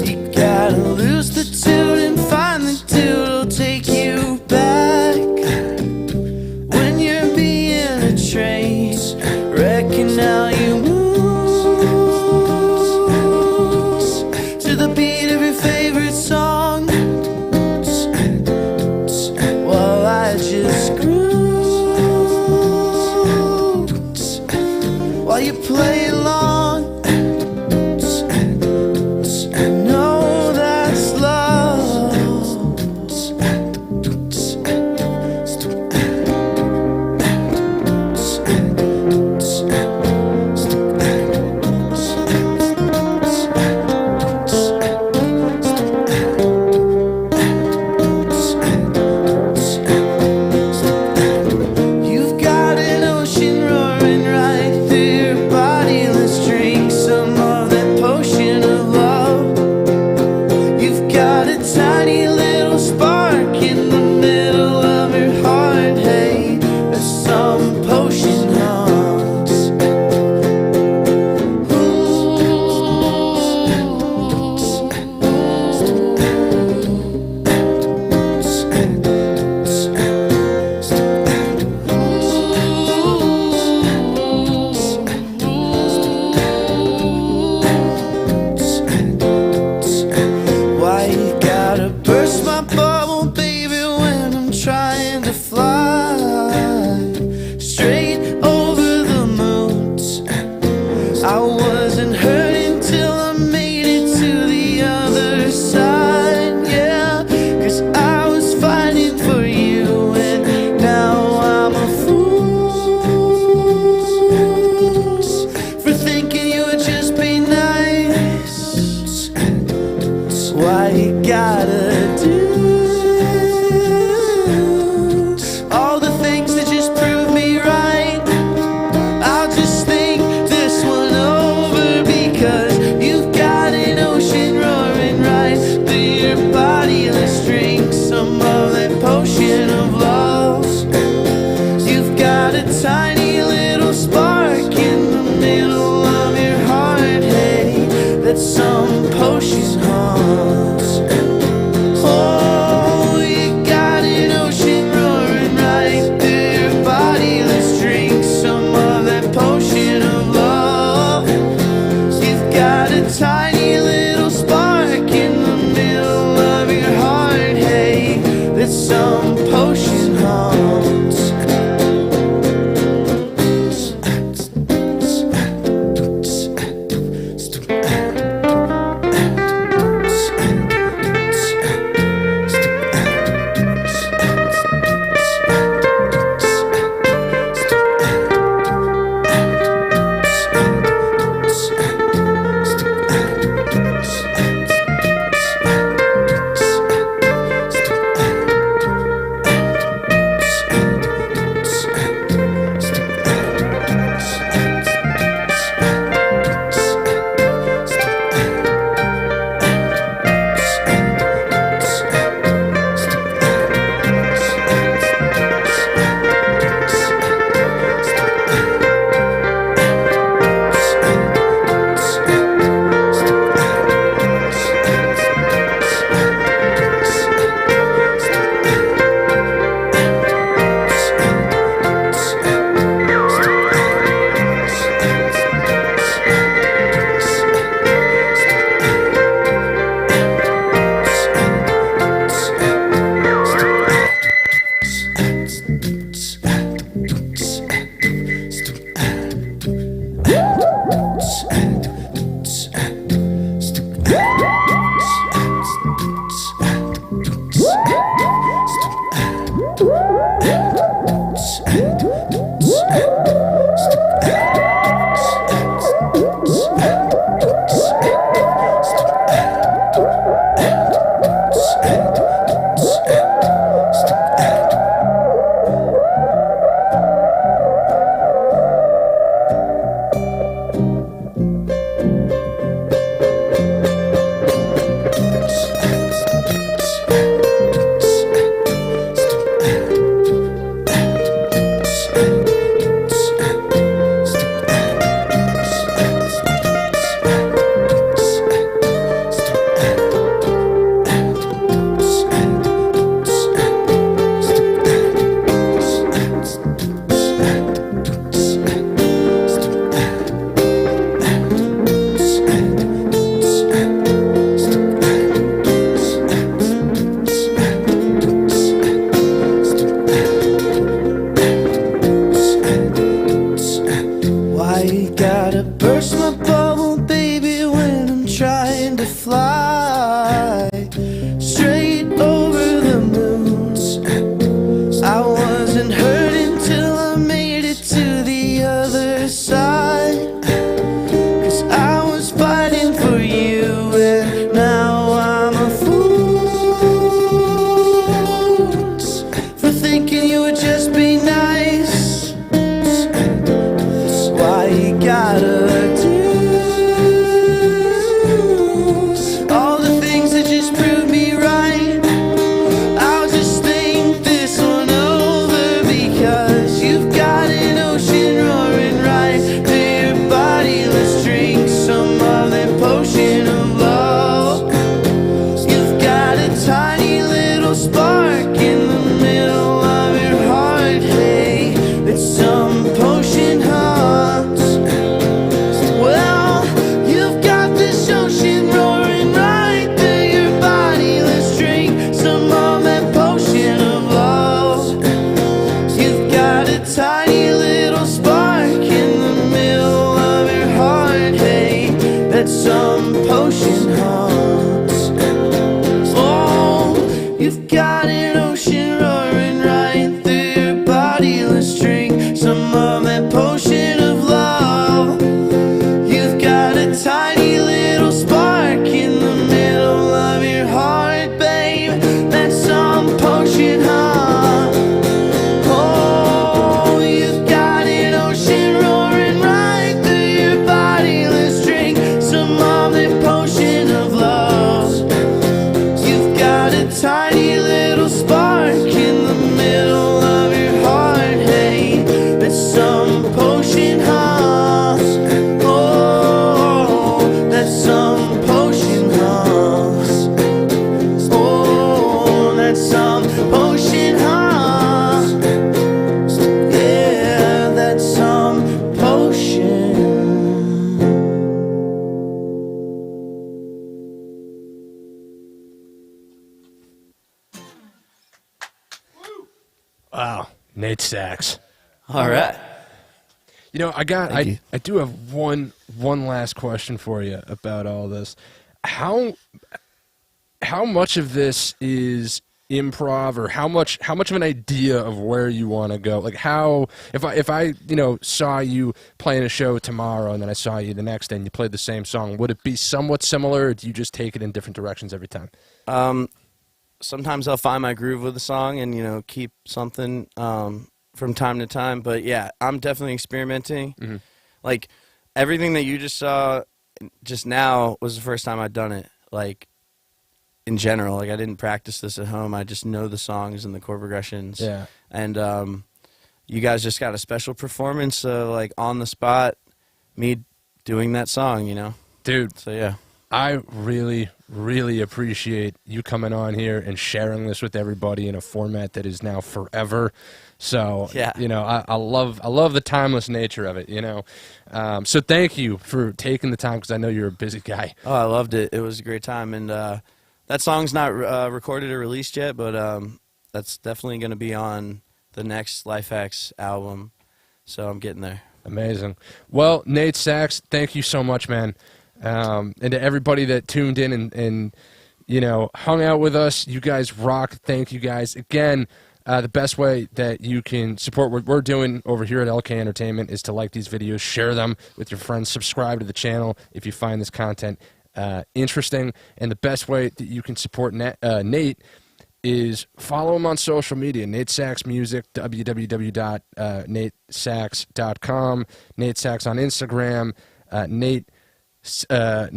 You gotta lose the tune and find the dude'll take you back. When you're being a train, reckon how you move to the beat of your favorite song, while I just groove while you play along. Why you gotta do all the things that just prove me right? I'll just think this one over, because you've got an ocean roaring right through your body. Let's drink some of that potion of love. You've got a tiny little spark in the middle of your heart. Hey, that's some potion, huh? Tiny little spark in Why you gotta burst my bubble, baby, when I'm trying to fly straight over the moons? I wasn't hurting till I made it to the other side, 'cause I was fighting for you, and now I'm a fool for thinking you would just be nice. Why you gotta do all the things that just prove me right? I'll just think this one over, because you've got an ocean roaring right through your body. Let's drink some of that potion of love. You've got a tiny little spark in the middle of your heart. Hey, it's some potion, huh? Well, you've got this ocean roaring right through your body. Let's drink some of that potion of love. You've got a tiny little spark in the middle of your heart. Hey, that's some potion, huh? Oh, you've got an ocean roaring right through your body. Let's drink some of that potion of love. You've got a tiny little spark in the middle of your heart, babe. That's some potion, huh? Oh, you've got an ocean roaring right through your body. Let's drink some of that potion of love. You've got a tiny little spark in the middle of your heart. Hey, that's some potion, huh? Oh, that's some potion, huh? Oh, that's some potion, huh? Yeah, that's some potion. Wow, Nate Sachs. All right. You know, I do have one last question for you about all this. How much of this is improv, or how much of an idea of where you want to go? Like, how, if I saw you playing a show tomorrow and then I saw you the next day and you played the same song, would it be somewhat similar, or do you just take it in different directions every time? Sometimes I'll find my groove with a song and keep something from time to time. But yeah, I'm definitely experimenting. Mm-hmm. Like everything that you just saw just now was the first time I'd done it. Like in general, like I didn't practice this at home. I just know the songs and the chord progressions. Yeah. And you guys just got a special performance, like on the spot, me doing that song. Dude. So yeah. I really, really appreciate you coming on here and sharing this with everybody in a format that is now forever. So, yeah. I love the timeless nature of it, So thank you for taking the time, because I know you're a busy guy. Oh, I loved it. It was a great time. And that song's not recorded or released yet, but that's definitely going to be on the next Life Hacks album. So I'm getting there. Amazing. Well, Nate Sachs, thank you so much, man. And to everybody that tuned in and hung out with us, you guys rock. Thank you guys again. the best way that you can support what we're doing over here at LK Entertainment is to like these videos, share them with your friends, subscribe to the channel if you find this content interesting. And the best way that you can support Nate is follow him on social media. Nate Sachs Music, www.natesachs.com. Nate Sachs on Instagram. Nate Sachs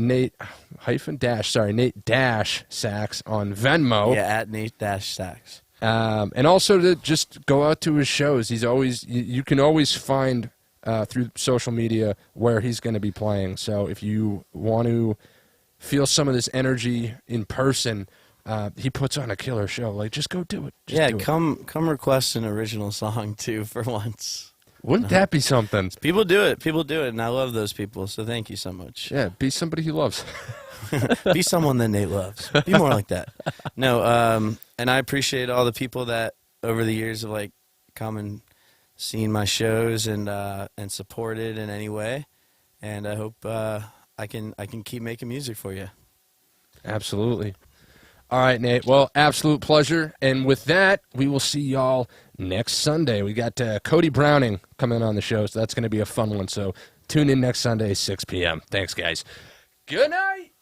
on Venmo. Yeah, at Nate-Sachs. And also to just go out to his shows. He's always you can always find through social media where he's going to be playing. So if you want to feel some of this energy in person, he puts on a killer show. Like, just go do it. Just do it. come request an original song too for once. Wouldn't that be something? People do it, and I love those people. So thank you so much. Yeah, be somebody he loves. Be someone that Nate loves. Be more like that. No, and I appreciate all the people that over the years have like come and seen my shows and supported in any way. And I hope I can keep making music for you. Absolutely. All right, Nate. Well, absolute pleasure. And with that, we will see y'all next Sunday. We got Cody Browning coming on the show, so that's going to be a fun one. So tune in next Sunday, 6 p.m. Thanks, guys. Good night.